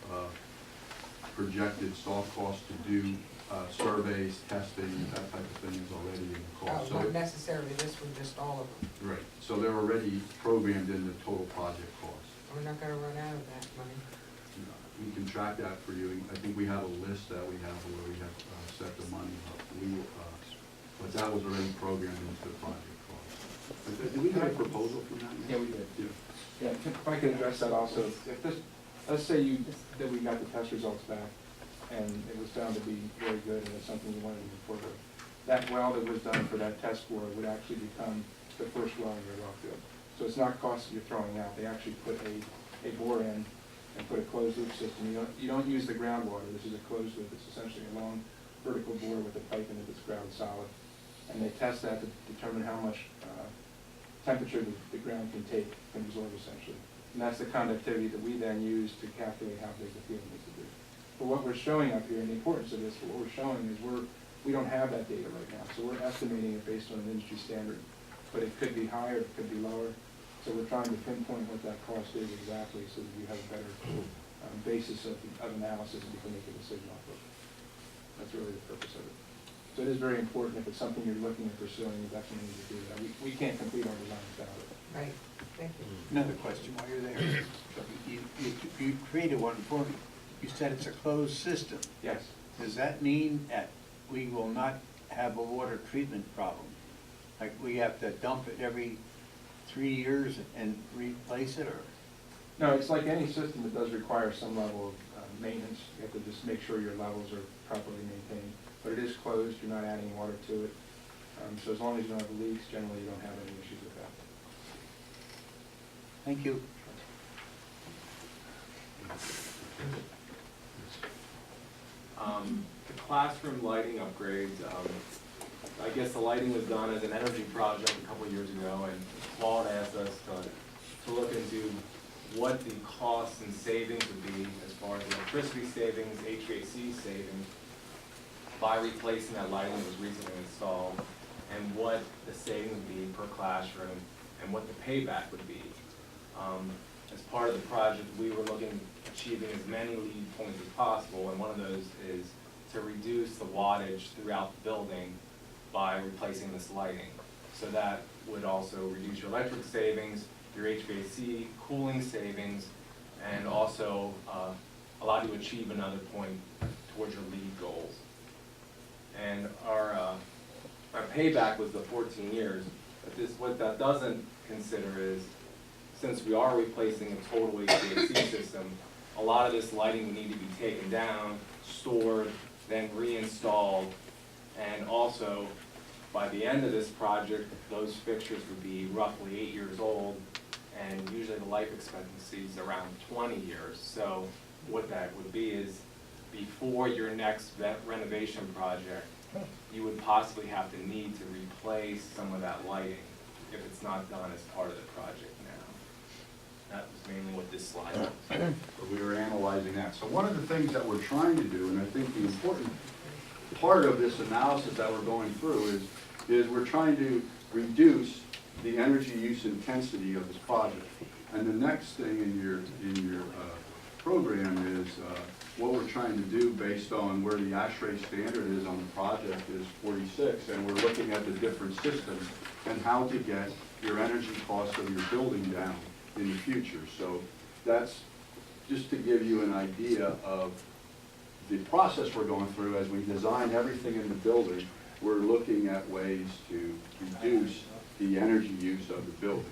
projected soft costs to do surveys, testing, that type of thing is already in the cost. Not necessarily this one, just all of them. Right, so they're already programmed in the total project cost. We're not gonna run out of that money. We can track that for you. I think we have a list that we have where we have set the money up. But that was already programmed into the project cost. Did we get a proposal from that? Yeah, we did. Yeah. Yeah, if I could address that also, if this, let's say that we got the test results back, and it was found to be very good, and it's something we wanted to move forward with. That well that was done for that test bore would actually become the first well in your well field. So it's not cost that you're throwing out, they actually put a bore in and put a closed loop system. You don't use the groundwater, this is a closed loop, it's essentially a long vertical bore with a pipe in it that's ground solid. And they test that to determine how much temperature the ground can take, can absorb essentially. And that's the conductivity that we then use to calculate how big the field needs to be. But what we're showing up here, and the importance of this, what we're showing is we don't have that data right now. So we're estimating it based on an industry standard. But it could be higher, it could be lower. So we're trying to pinpoint what that cost is exactly so that you have a better basis of analysis and you can make a decision off of. That's really the purpose of it. So it is very important. If it's something you're looking at pursuing, you definitely need to do that. We can't complete our design without it. Right, thank you. Another question while you're there. You created one for me. You said it's a closed system. Yes. Does that mean that we will not have a water treatment problem? Like we have to dump it every 3 years and replace it, or? No, it's like any system that does require some level of maintenance. You have to just make sure your levels are properly maintained. But it is closed, you're not adding water to it. So as long as you don't have leaks, generally you don't have any issues with that. Thank you. The classroom lighting upgrades, I guess the lighting was done as an energy project a couple of years ago, and Paul had asked us to look into what the costs and savings would be as far as electricity savings, HVAC savings, by replacing that lighting that was recently installed, and what the savings would be per classroom, and what the payback would be. As part of the project, we were looking at achieving as many lead points as possible, and one of those is to reduce the wattage throughout the building by replacing this lighting. So that would also reduce your electric savings, your HVAC cooling savings, and also allow you to achieve another point towards your lead goals. And our payback was the 14 years, but what that doesn't consider is, since we are replacing a total HVAC system, a lot of this lighting would need to be taken down, stored, then reinstalled, and also By the end of this project, those fixtures would be roughly 8 years old, and usually the life expectancy is around 20 years. So what that would be is, before your next renovation project, you would possibly have to need to replace some of that lighting if it's not done as part of the project now. That was mainly what this slide was. But we were analyzing that. So one of the things that we're trying to do, and I think the important part of this analysis that we're going through is we're trying to reduce the energy use intensity of this project. And the next thing in your program is what we're trying to do based on where the ASHRAE standard is on the project is 46, and we're looking at the different systems and how to get your energy costs of your building down in the future. So that's just to give you an idea of the process we're going through as we design everything in the building. We're looking at ways to reduce the energy use of the building.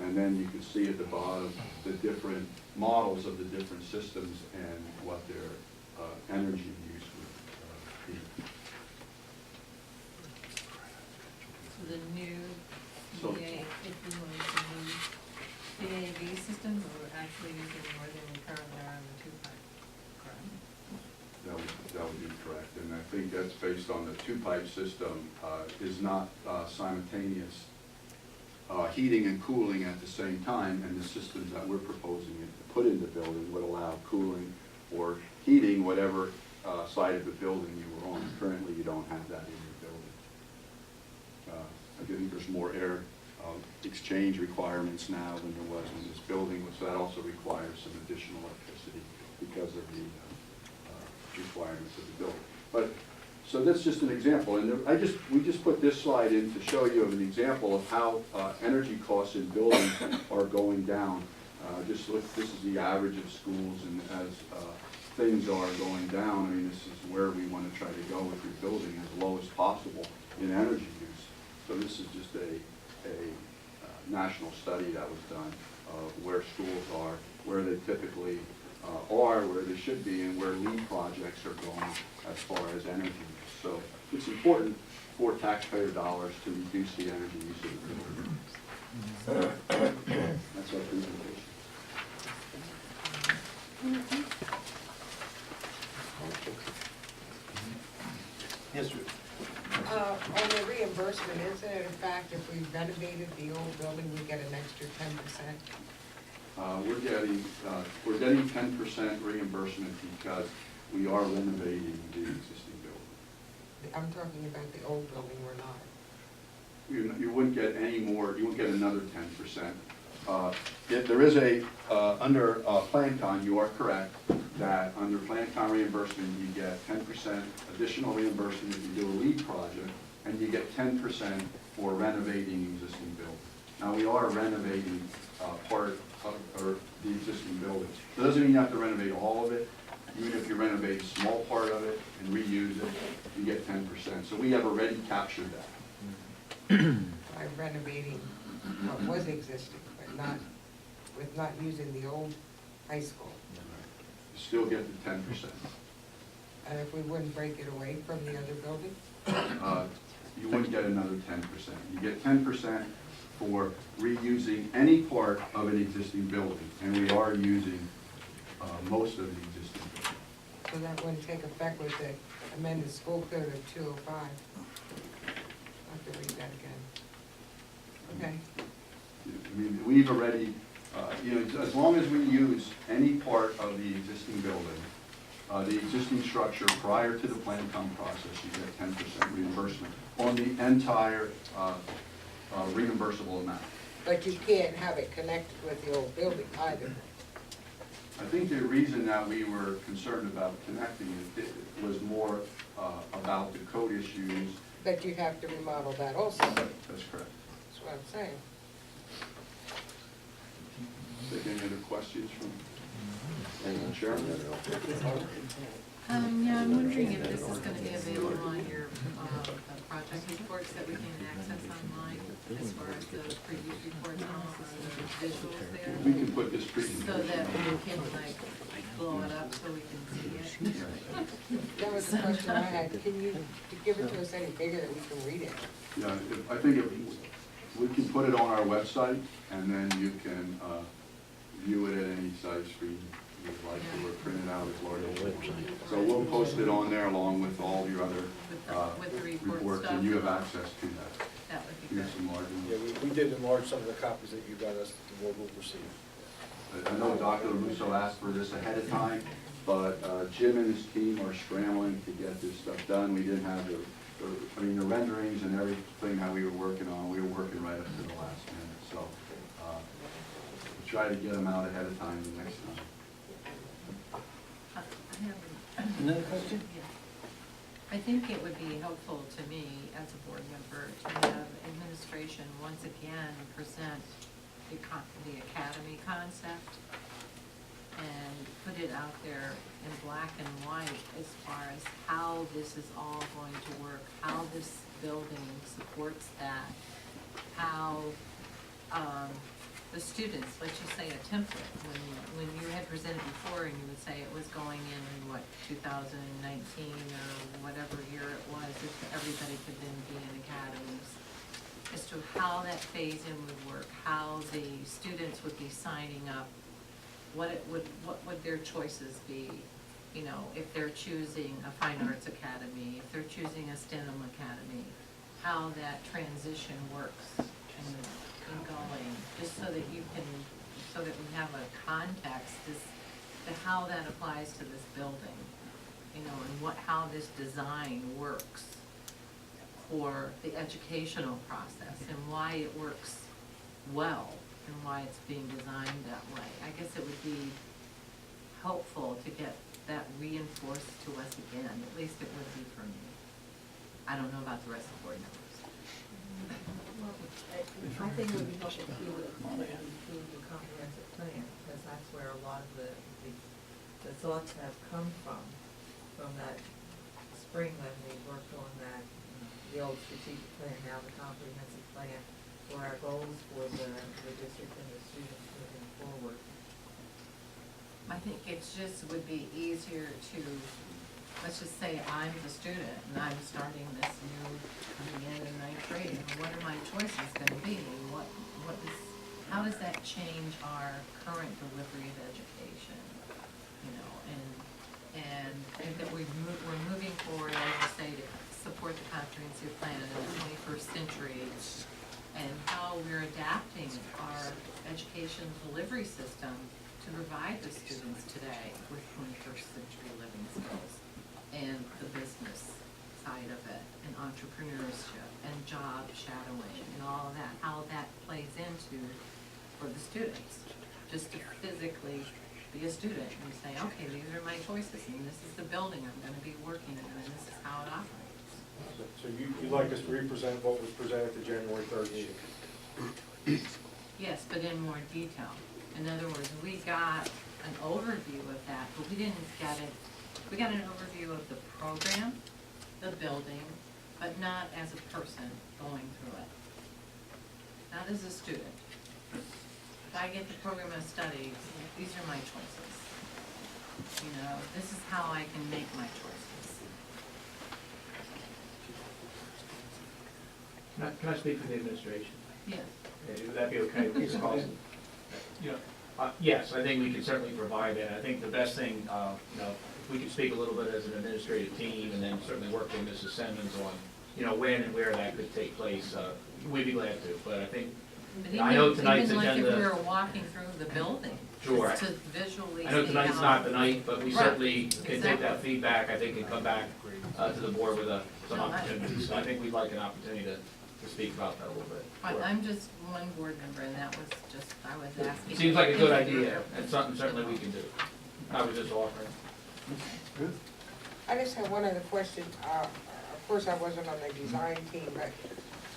And then you can see at the bottom the different models of the different systems and what their energy use would be. So the new So- BA, if you want to move BAV system, we're actually using more than we currently are on the two-pipe, correct? That would be correct. And I think that's based on the two-pipe system is not simultaneous heating and cooling at the same time, and the systems that we're proposing to put in the building would allow cooling or heating whatever side of the building you were on. Currently, you don't have that in your building. I think there's more air exchange requirements now than there was in this building, so that also requires some additional electricity because of the requirements of the building. But so that's just an example, and we just put this slide in to show you an example of how energy costs in buildings are going down. Just look, this is the average of schools, and as things are going down, I mean, this is where we want to try to go with your building as low as possible in energy use. So this is just a national study that was done of where schools are, where they typically are, where they should be, and where LEED projects are going as far as energy use. So it's important for taxpayer dollars to reduce the energy use of the building. That's our presentation. Yes, sir. On the reimbursement, isn't it a fact if we renovated the old building, we get an extra 10%? We're getting 10% reimbursement because we are renovating the existing building. I'm talking about the old building, we're not. You wouldn't get any more, you wouldn't get another 10%. If there is under PlanCon, you are correct, that under PlanCon reimbursement, you get 10% additional reimbursement if you do a LEED project, and you get 10% for renovating existing building. Now, we are renovating part of the existing building. It doesn't mean you have to renovate all of it. Even if you renovate a small part of it and reuse it, you get 10%. So we have already captured that. By renovating what was existing, but not using the old high school. You still get the 10%. And if we wouldn't break it away from the other building? You wouldn't get another 10%. You get 10% for reusing any part of an existing building, and we are using most of the existing building. So that wouldn't take effect with the amended school code of 205. I'll have to read that again. Okay. I mean, we've already, as long as we use any part of the existing building, the existing structure prior to the PlanCom process, you get 10% reimbursement on the entire reimbursable amount. But you can't have it connected with the old building either. I think the reason that we were concerned about connecting it was more about the code issues. But you have to remodel that also. That's correct. That's what I'm saying. Take any other questions from the chairman? Yeah, I'm wondering if this is gonna be available on your, project reports that we can access online, as far as the previous reports and also the visuals there, We can put this so presentation. that we can like blow it up so we can see it. That was the question I had. Can you give it to us any bigger that we can read it? Yeah, I think we can put it on our website, and then you can view it at any size screen you'd like, or print it out as large as you want. So we'll post it on there along with all your other With the report reports, stuff. and you have access to that. That would be good. Here's some larger Yeah, ones. we did enlarge some of the copies that you got us, the board will receive. I know Dr. Russo asked for this ahead of time, but Jim and his team are scrambling to get this stuff done. We didn't have the renderings and everything that we were working on, we were working right up to the last minute. So we'll try to get them out ahead of time the next time. I have Another question? Yeah. I think it would be helpful to me as a board member to have administration once again present the academy concept and put it out there in black and white as far as how this is all going to work, how this building supports that, how the students, let's just say a template, when you had presented before and you would say it was going in, what, 2019 or whatever year it was, if everybody could then be in academies, as to how that phase-in would work, how the students would be signing up, what would their choices be, you know, if they're choosing a fine arts academy, if they're choosing a STEM academy, how that transition works and going, just so that you can, so that we have a context as to how that applies to this building, you know, and how this design works for the educational process and why it works well and why it's being designed that way. I guess it would be helpful to get that reinforced to us again, at least it would be for me. I don't know about the rest of the board members. I think it would be helpful to include the comprehensive plan, because that's where a lot of the thoughts have come from that spring when we worked on that, the old strategic plan, now the comprehensive plan, for our goals for the district and the students moving forward. I think it's just would be easier to, let's just say I'm the student and I'm starting this new, coming in ninth grade, and what are my choices gonna be? How does that change our current delivery of education? You know, and that we're moving forward, as you say, to support the comprehensive plan in the 21st century, and how we're adapting our education delivery system to provide the students today with 21st century living skills and the business side of it, and entrepreneurship and job shadowing and all of that, how that plays into for the students, just to physically be a student and say, okay, these are my choices and this is the building I'm gonna be working in and this is how it operates. So you'd like us to represent what was presented at the January 3rd meeting? Yes, but in more detail. In other words, we got an overview of that, but we didn't get it, we got an overview of the program, the building, but not as a person going through it. Not as a student. If I get the program of studies, these are my choices. You know, this is how I can make my choices. Can I speak for the administration? Yes. Would that be okay with Mr. Carlson? You know, yes, I think we can certainly provide that. I think the best thing, you know, if we could speak a little bit as an administrative team and then certainly work with Mrs. Simmons on, you know, when and where that could take place, we'd be glad to. But I think, But I know tonight's even like if we agenda. were walking through the building, Sure. just to visually see I know tonight's how- not the night, but we Right, certainly can take exactly. that feedback, I think, and come back to the board with some No, I- opportunities. So I think we'd like an opportunity to speak about that a little bit. I'm just one board member, and that was just, I was asking. Seems like a good idea, and something certainly we can do. I was just offering. I just have one other question. Of course, I wasn't on the design team, but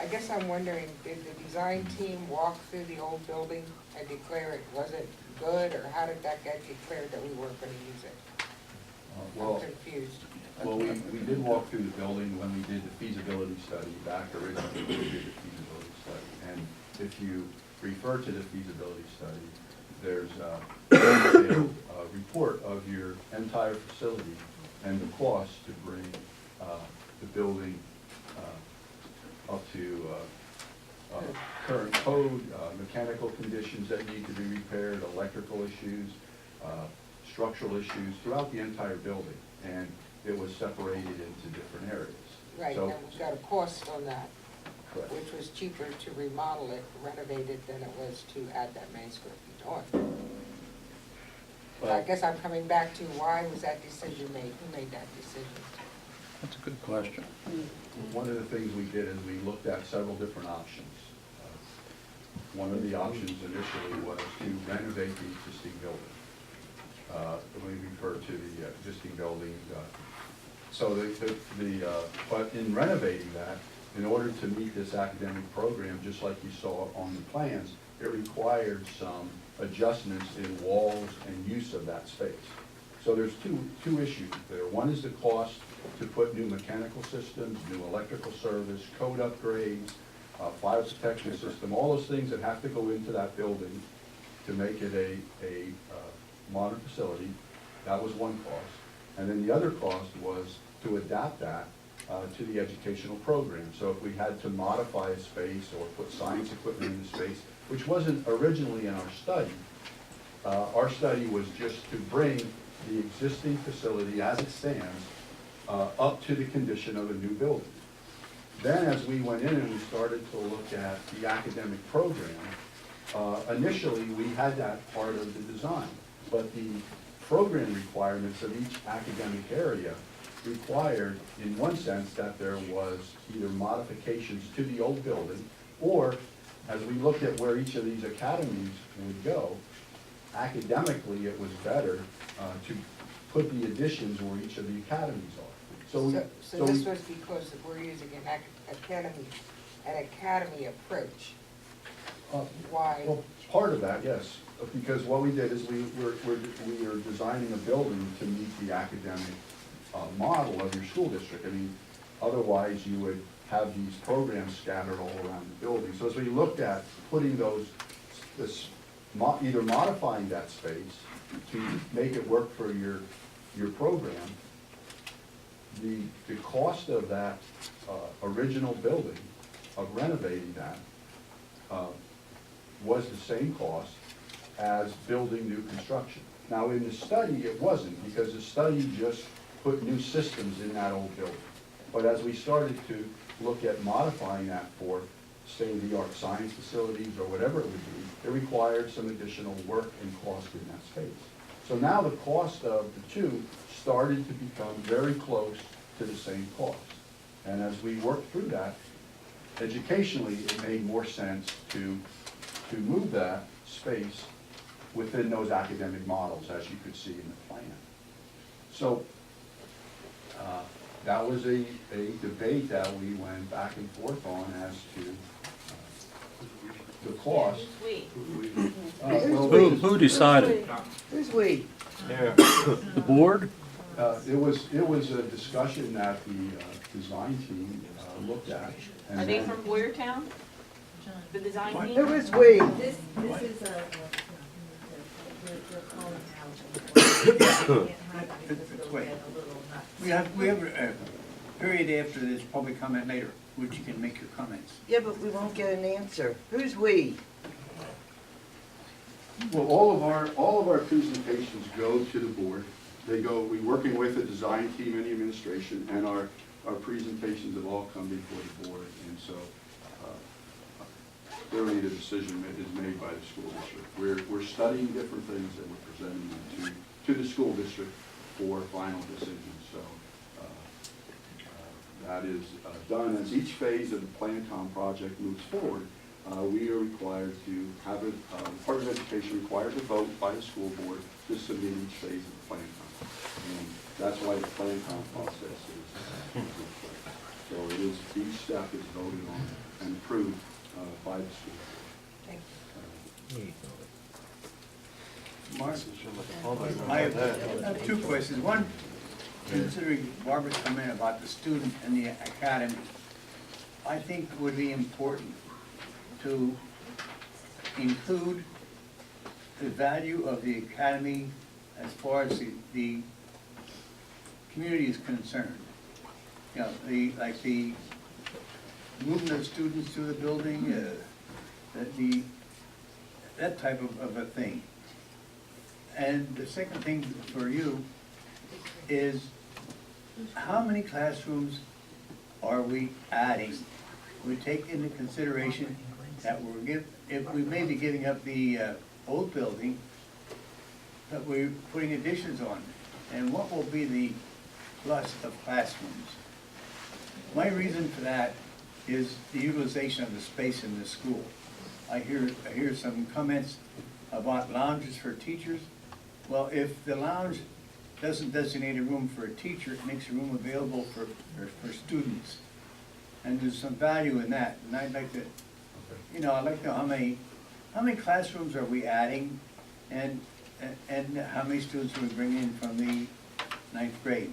I guess I'm wondering, did the design team walk through the old building and declare it wasn't good, or how did that get declared that we weren't gonna use it? Well, I'm confused. Well, we did walk through the building when we did the feasibility study back originally, when we did the feasibility study. And if you refer to the feasibility study, there's a detailed report of your entire facility and the cost to bring the building up to current code, mechanical conditions that need to be repaired, electrical issues, structural issues throughout the entire building. And it was separated into different areas. Right, So- and we got a cost on that, Correct. which was cheaper to remodel it, renovate it, than it was to add that many square feet on. But I Well- guess I'm coming back to why was that decision made? Who made that decision? That's a good question. One of the things we did is we looked at several different options. One of the options initially was to renovate the existing building. We refer to the existing building. But in renovating that, in order to meet this academic program, just like you saw on the plans, it required some adjustments in walls and use of that space. So there's two issues there. One is the cost to put new mechanical systems, new electrical service, code upgrades, fire protection system, all those things that have to go into that building to make it a modern facility. That was one cost. And then the other cost was to adapt that to the educational program. So if we had to modify a space or put science equipment in the space, which wasn't originally in our study was just to bring the existing facility as it stands up to the condition of a new building. Then as we went in and we started to look at the academic program, initially we had that part of the design, but the program requirements of each academic area required, in one sense, that there was either modifications to the old building, or as we looked at where each of these academies would go, academically it was better to put the additions where each of the academies are. So this was because we're using an academy approach. Why? Well, part of that, yes, because what we did is we are designing a building to meet the academic model of your school district. I mean, otherwise you would have these programs scattered all around the building. So as we looked at putting either modifying that space to make it work for your program, the cost of that original building, of renovating that, was the same cost as building new construction. Now, in the study, it wasn't, because the study just put new systems in that old building. But as we started to look at modifying that for state-of-the-art science facilities or whatever it would be, it required some additional work and cost in that space. So now the cost of the two started to become very close to the same cost. And as we worked through that, educationally, it made more sense to move that space within those academic models, as you could see in the plan. So that was a debate that we went back and forth on as to the cost. Who decided? Who's we? The board? It was a discussion that the design team looked at. and Are they then- from Boyertown? The design team? Who is we? This is we're calling out. Can't have it because it'll Wait. get a little nuts. We have a period after this public comment later, which you can make your comments. Yeah, but we won't get an answer. Who's we? Well, all of our presentations go to the board. We're working with the design team and the administration, and our presentations have all come before the board. And so clearly the decision is made by the school district. We're studying different things and we're presenting them to the school district for final decisions. So that is done. As each phase of the Plan-Com project moves forward, we are required to have a Department of Education requires a vote by the school board to submit each phase of the Plan-Com. And that's why the Plan-Com process is. So it is, each step is voted on and approved by the school. Thank Mark? I have two questions. One, considering Barbara's comment about the student and the academy, I think it would be important to include the value of the academy as far as the community is concerned. You know, like the movement of students to the building, that type of a thing. And the second thing for you is, how many classrooms are we adding? We take into consideration that if we may be giving up the old building, that we're putting additions on, and what will be the plus of classrooms? My reason for that is the utilization of the space in the school. I hear some comments about lounges for teachers. Well, if the lounge doesn't designate a room for a teacher, it makes a room available for students. And there's some value in that, and I'd like to, I'd like to know how many classrooms are we adding, and how many students are we bringing in from the 9th grade?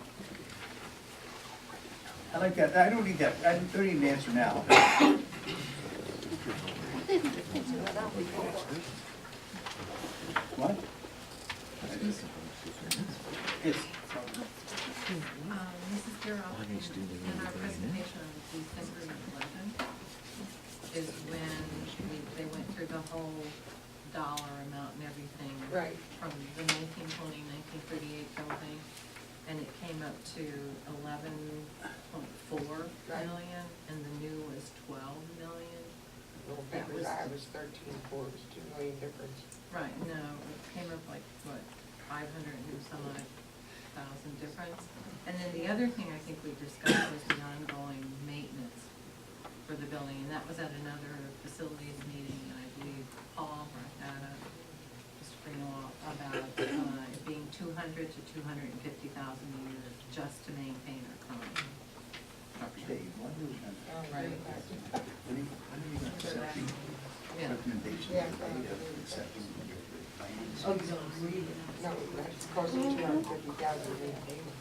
I like that. I don't need that. I don't need an answer now. What? Yes. Mrs. Bureau, in our presentation on December 11th is when they went through the whole dollar amount and everything. Right. From the 1920, 1938 building, and it came up to 11.4 million, and the new was 12 million. Well, That was- I was 13.4, it was 2 million difference. Right, no, it came up like, what, 500 and some odd thousand difference. And then the other thing I think we discussed was the ongoing maintenance for the building, and that was at another facilities meeting, and I believe Paul brought that up, Mr. Greenwald, about it being 200 to 250,000 a year just to maintain our current structure. Dave, what are we gonna, Right. when are you gonna accept the Yeah. recommendation? Yeah. Accepting the findings? Oh, you don't read it. No, that's costing 250,000 to maintain it.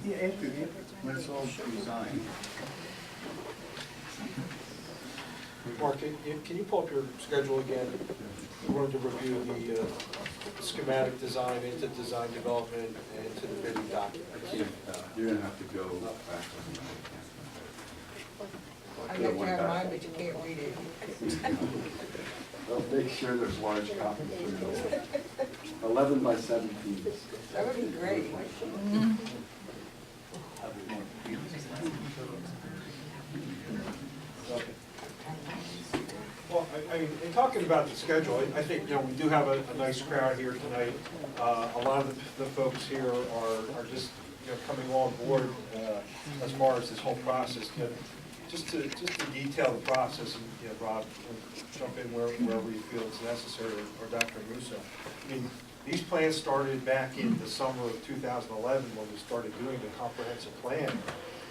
Yeah, after, when it's all designed. Mark, can you pull up your schedule again? We're going to review the schematic design into design development and into the bidding document. You're gonna have to go back. I'd like to have mine, but you can't read it. I'll make sure there's large copies for you. 11 by 17. That would be great. Well, I mean, in talking about the schedule, I think, we do have a nice crowd here tonight. A lot of the folks here are just, coming on board as far as this whole process. Just to detail the process, and, Rob, jump in wherever you feel it's necessary, or Dr. Musso. I mean, these plans started back in the summer of 2011 when we started doing the comprehensive plan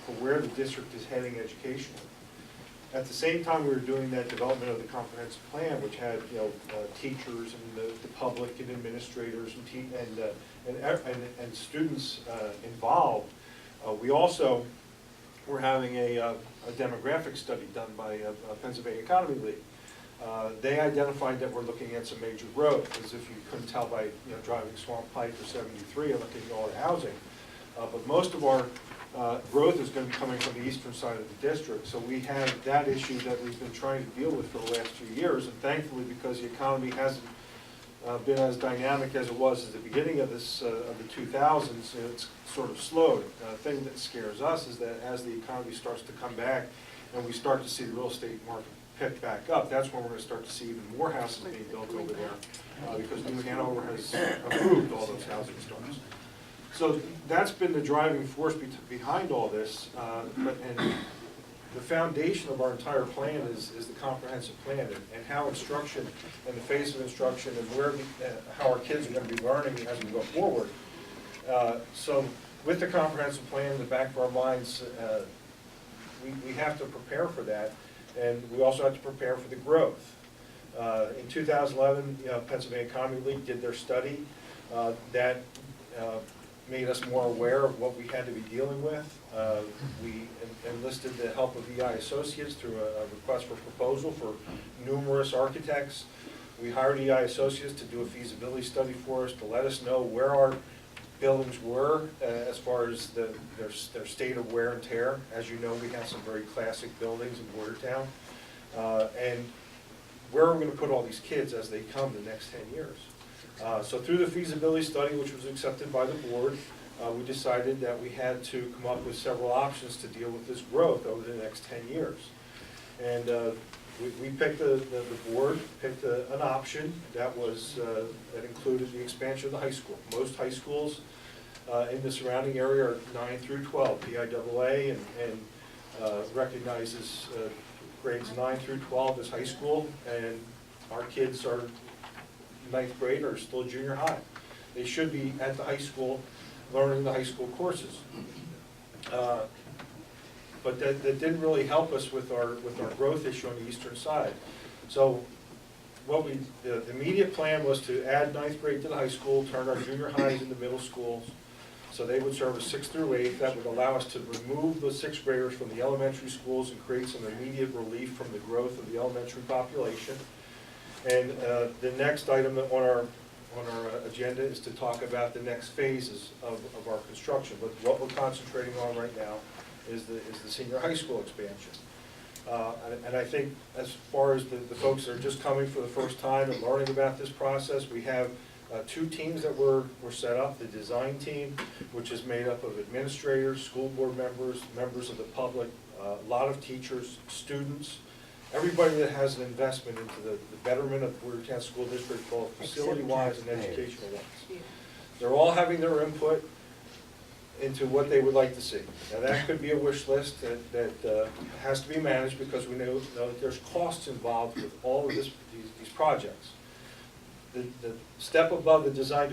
for where the district is heading educationally. At the same time, we were doing that development of the comprehensive plan, which had, teachers and the public and administrators and students involved. We also were having a demographic study done by Pennsylvania Economy League. They identified that we're looking at some major growth, as if you couldn't tell by driving Swamp Pike or 73 and looking at all the housing. But most of our growth is going to be coming from the eastern side of the district. So we have that issue that we've been trying to deal with for the last few years, and thankfully, because the economy hasn't been as dynamic as it was at the beginning of this of the 2000s, it's sort of slowed. The thing that scares us is that as the economy starts to come back and we start to see the real estate market pick back up, that's when we're going to start to see even more houses being built over there, because New Hanover has approved all those housing starts. So that's been the driving force behind all this, and the foundation of our entire plan is the comprehensive plan, and how instruction and the phase of instruction and how our kids are going to be learning as we go forward. So with the comprehensive plan in the back of our minds, we have to prepare for that, and we also have to prepare for the growth. In 2011, Pennsylvania Economy League did their study that made us more aware of what we had to be dealing with. We enlisted the help of EI Associates through a request for proposal for numerous architects. We hired EI Associates to do a feasibility study for us to let us know where our buildings were as far as their state of wear and tear. As you know, we have some very classic buildings in Boyertown. And where are we going to put all these kids as they come the next 10 years? So through the feasibility study, which was accepted by the board, we decided that we had to come up with several options to deal with this growth over the next 10 years. And we picked, the board picked an option that was, that included the expansion of the high school. Most high schools in the surrounding area are 9 through 12, PIAA, and recognizes grades 9 through 12 as high school, and our kids are 9th grade or still junior high. They should be at the high school learning the high school courses. But that didn't really help us with our growth issue on the eastern side. So what the immediate plan was to add 9th grade to the high school, turn our junior highs into middle schools, so they would serve as 6th through 8th. That would allow us to remove the 6th graders from the elementary schools and create some immediate relief from the growth of the elementary population. And the next item on our agenda is to talk about the next phases of our construction. But what we're concentrating on right now is the senior high school expansion. And I think as far as the folks that are just coming for the first time and learning about this process, we have 2 teams that were set up. The design team, which is made up of administrators, school board members, members of the public, a lot of teachers, students, everybody that has an investment into the betterment of Boyertown School District, both facility-wise and educational-wise. They're all having their input into what they would like to see. Now that could be a wish list that has to be managed, because we know that there's costs involved with all of these projects. The step above the design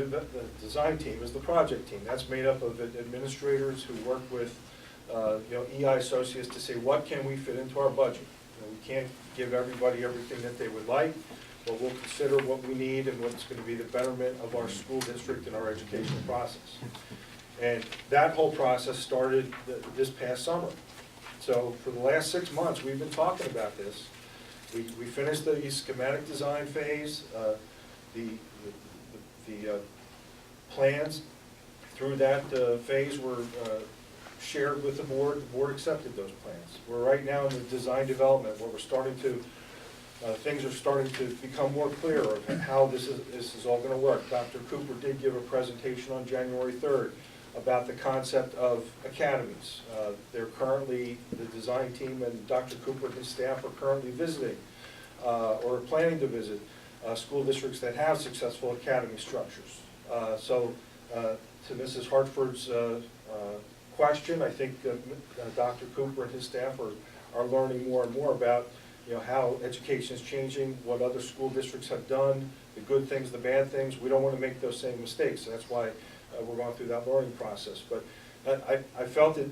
team is the project team. That's made up of administrators who work with EI Associates to say, what can we fit into our budget? We can't give everybody everything that they would like, but we'll consider what we need and what's going to be the betterment of our school district and our educational process. And that whole process started this past summer. So for the last 6 months, we've been talking about this. We finished the schematic design phase. The plans through that phase were shared with the board. The board accepted those plans. We're right now in the design development where we're starting to, things are starting to become more clear of how this is all going to work. Dr. Cooper did give a presentation on January 3rd about the concept of academies. They're currently, the design team and Dr. Cooper and his staff are currently visiting or planning to visit school districts that have successful academy structures. So to Mrs. Hartford's question, I think Dr. Cooper and his staff are learning more and more about how education is changing, what other school districts have done, the good things, the bad things. We don't want to make those same mistakes. So that's why we're going through that learning process. But I felt it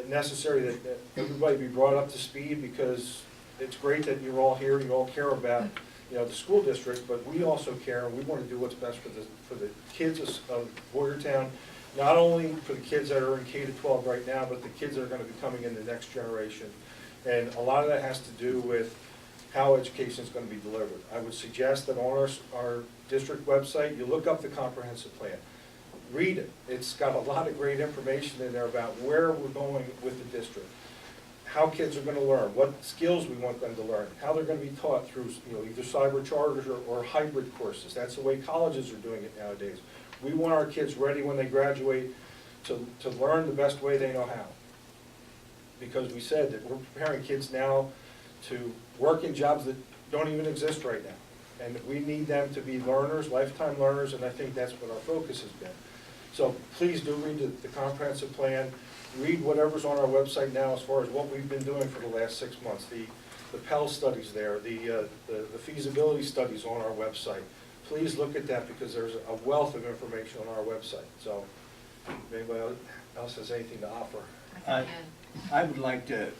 necessary that everybody be brought up to speed, because it's great that you're all here and you all care about the school district, but we also care and we want to do what's best for the kids of Boyertown, not only for the kids that are in K-12 right now, but the kids that are going to be coming in the next generation. And a lot of that has to do with how education is going to be delivered. I would suggest that on our district website, you look up the comprehensive plan. Read it. It's got a lot of great information in there about where we're going with the district, how kids are going to learn, what skills we want them to learn, how they're going to be taught through either cyber charters or hybrid courses. That's the way colleges are doing it nowadays. We want our kids ready when they graduate to learn the best way they know how. Because we said that we're preparing kids now to work in jobs that don't even exist right now. And we need them to be learners, lifetime learners, and I think that's what our focus has been. So please do read the comprehensive plan. Read whatever's on our website now as far as what we've been doing for the last 6 months. The Pell studies there, the feasibility studies on our website. Please look at that, because there's a wealth of information on our website. So if anybody else has anything to offer. I would like to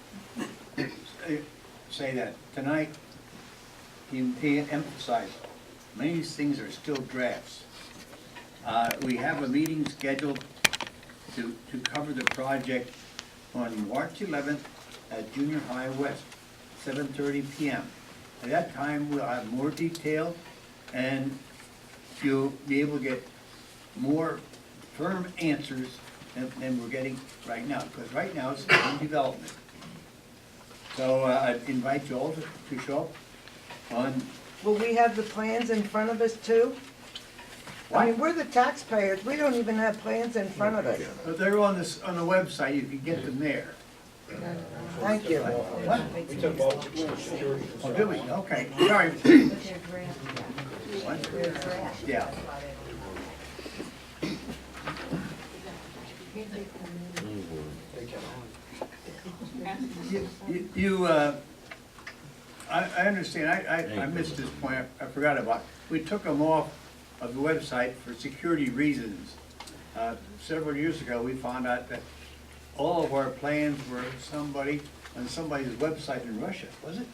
say that tonight he emphasized many things are still drafts. We have a meeting scheduled to cover the project on March 11th at Junior High West, 7:30 p.m. At that time, we'll have more detail, and you'll be able to get more firm answers than we're getting right now, because right now it's still in development. So I invite you all to show up on, Will we have the plans in front of us too? I mean, we're the taxpayers, we don't even have plans in front of us. they're on this, on the website, you can get them there. Thank you. What? We took all the security Oh, concerns. do we? Okay, sorry. But they're draft, What? they're draft. Yeah. That's why I understand, I missed this point, I forgot about, we took them off of the website for security reasons. Several years ago, we found out that all of our plans were on somebody's website in Russia, was it?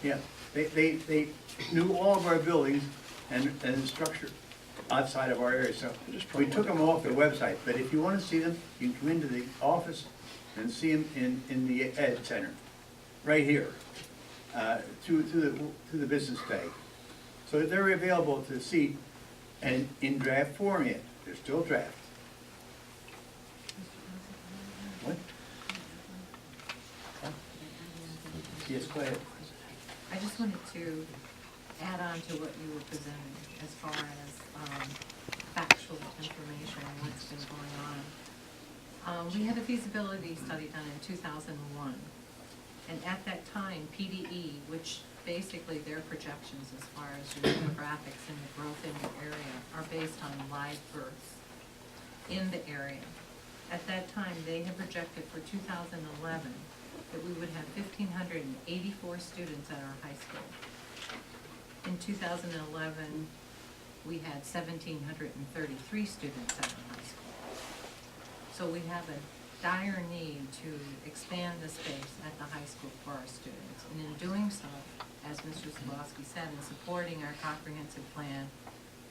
Yeah. Yeah, they knew all of our buildings and structure outside of our area, so we took them off the website. But if you want to see them, you can come into the office and see them in the Ed Center, right here, through the business day. So they're available to see, and in draft form yet, they're still draft. What? Yes, go ahead. I just wanted to add on to what you were presenting as far as factual information and what's been going on. We had a feasibility study done in 2001, and at that time, PDE, which basically their projections as far as your demographics and the growth in the area are based on live births in the area. At that time, they had projected for 2011 that we would have 1,584 students at our high school. In 2011, we had 1,733 students at our high school. So we have a dire need to expand the space at the high school for our students. And in doing so, as Mr. Zablowski said, in supporting our comprehensive plan,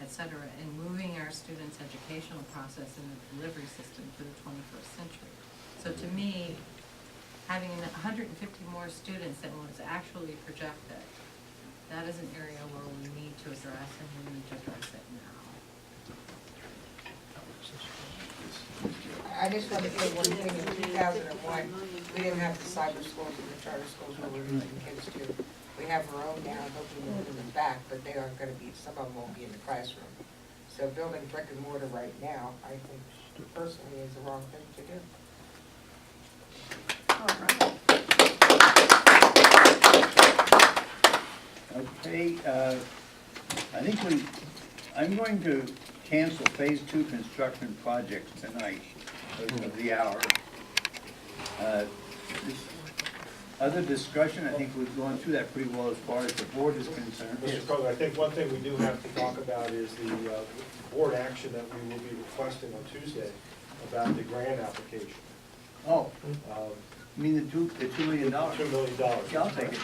et cetera, and moving our students' educational process and the delivery system to the 21st century. So to me, having 150 more students than was actually projected, that is an area where we need to address, and we need to address it now. I just want to say one thing, in 2001, we didn't have the cyber schools and the charter schools where we're losing kids to. We have our own now, hoping to move them back, but they aren't gonna be, some of them won't be in the classroom. So building brick and mortar right now, I think personally is the wrong thing to do. Okay, I think I'm going to cancel phase 2 construction projects tonight of the hour. This other discussion, I think we've gone through that pretty well as far as the board is concerned. Mr. President, I think one thing we do have to talk about is the board action that we will be requesting on Tuesday about the grant application. Oh, Um, you mean the $2 million? $2 million. Yeah, I'll take it.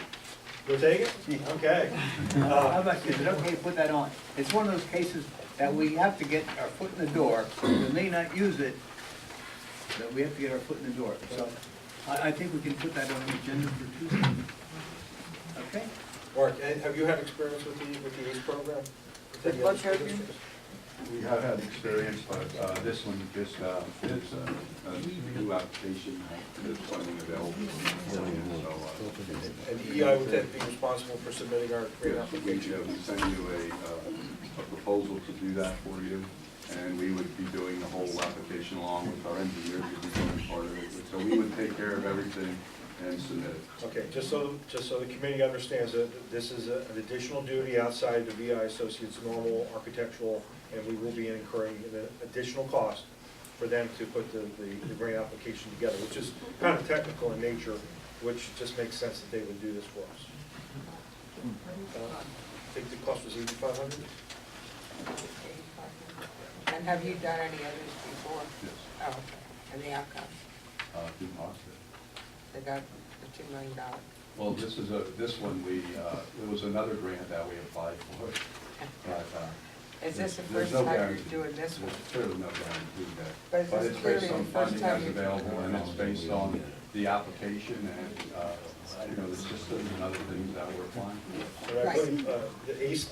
You'll take it? Yeah. Okay. How about you, is it okay to put that on? It's one of those cases that we have to get our foot in the door. We may not use it, but we have to get our foot in the door. So I think we can put that on the agenda for Tuesday. Okay? Mark, have you had experience with the ACE program? With what program? We have had experience, but this one just is a new application, there's funding available. And EI would then be responsible for submitting our grant Yes, application? we send you a proposal to do that for you, and we would be doing the whole application along with our engineers, would be doing part of it. So we would take care of everything and submit it. Okay, just so the committee understands that this is an additional duty outside the VI Associates' normal architectural, and we will be incurring an additional cost for them to put the grant application together, which is kind of technical in nature, which just makes sense that they would do this for us. I think the cost was $8,500? And have you done any others before? Yes. Oh, okay. And the outcome? Didn't cost it. They got the $2 million. Well, this one, there was another grant that we applied for, but Is this the There's first no time guarantee. you're doing this one? There's clearly no guarantee that. But is But this it's clearly based the on first funding time that's you're? available, and it's based on the application and, the systems and other things that we're applying. And I believe,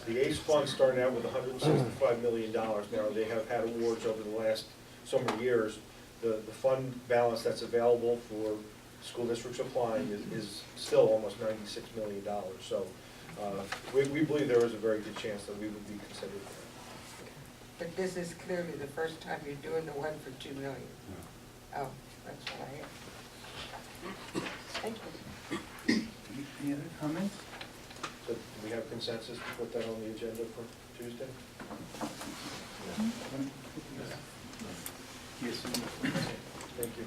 the ACE fund started out with $165 million. Now, they have had awards over the last so many years. The fund balance that's available for school districts applying is still almost $96 million. So we believe there is a very good chance that we would be considered for that. But this is clearly the first time you're doing the one for 2 million. Oh, that's what I hear. Thank you. Any other comments? So do we have consensus to put that on the agenda for Tuesday? Yes. Thank you.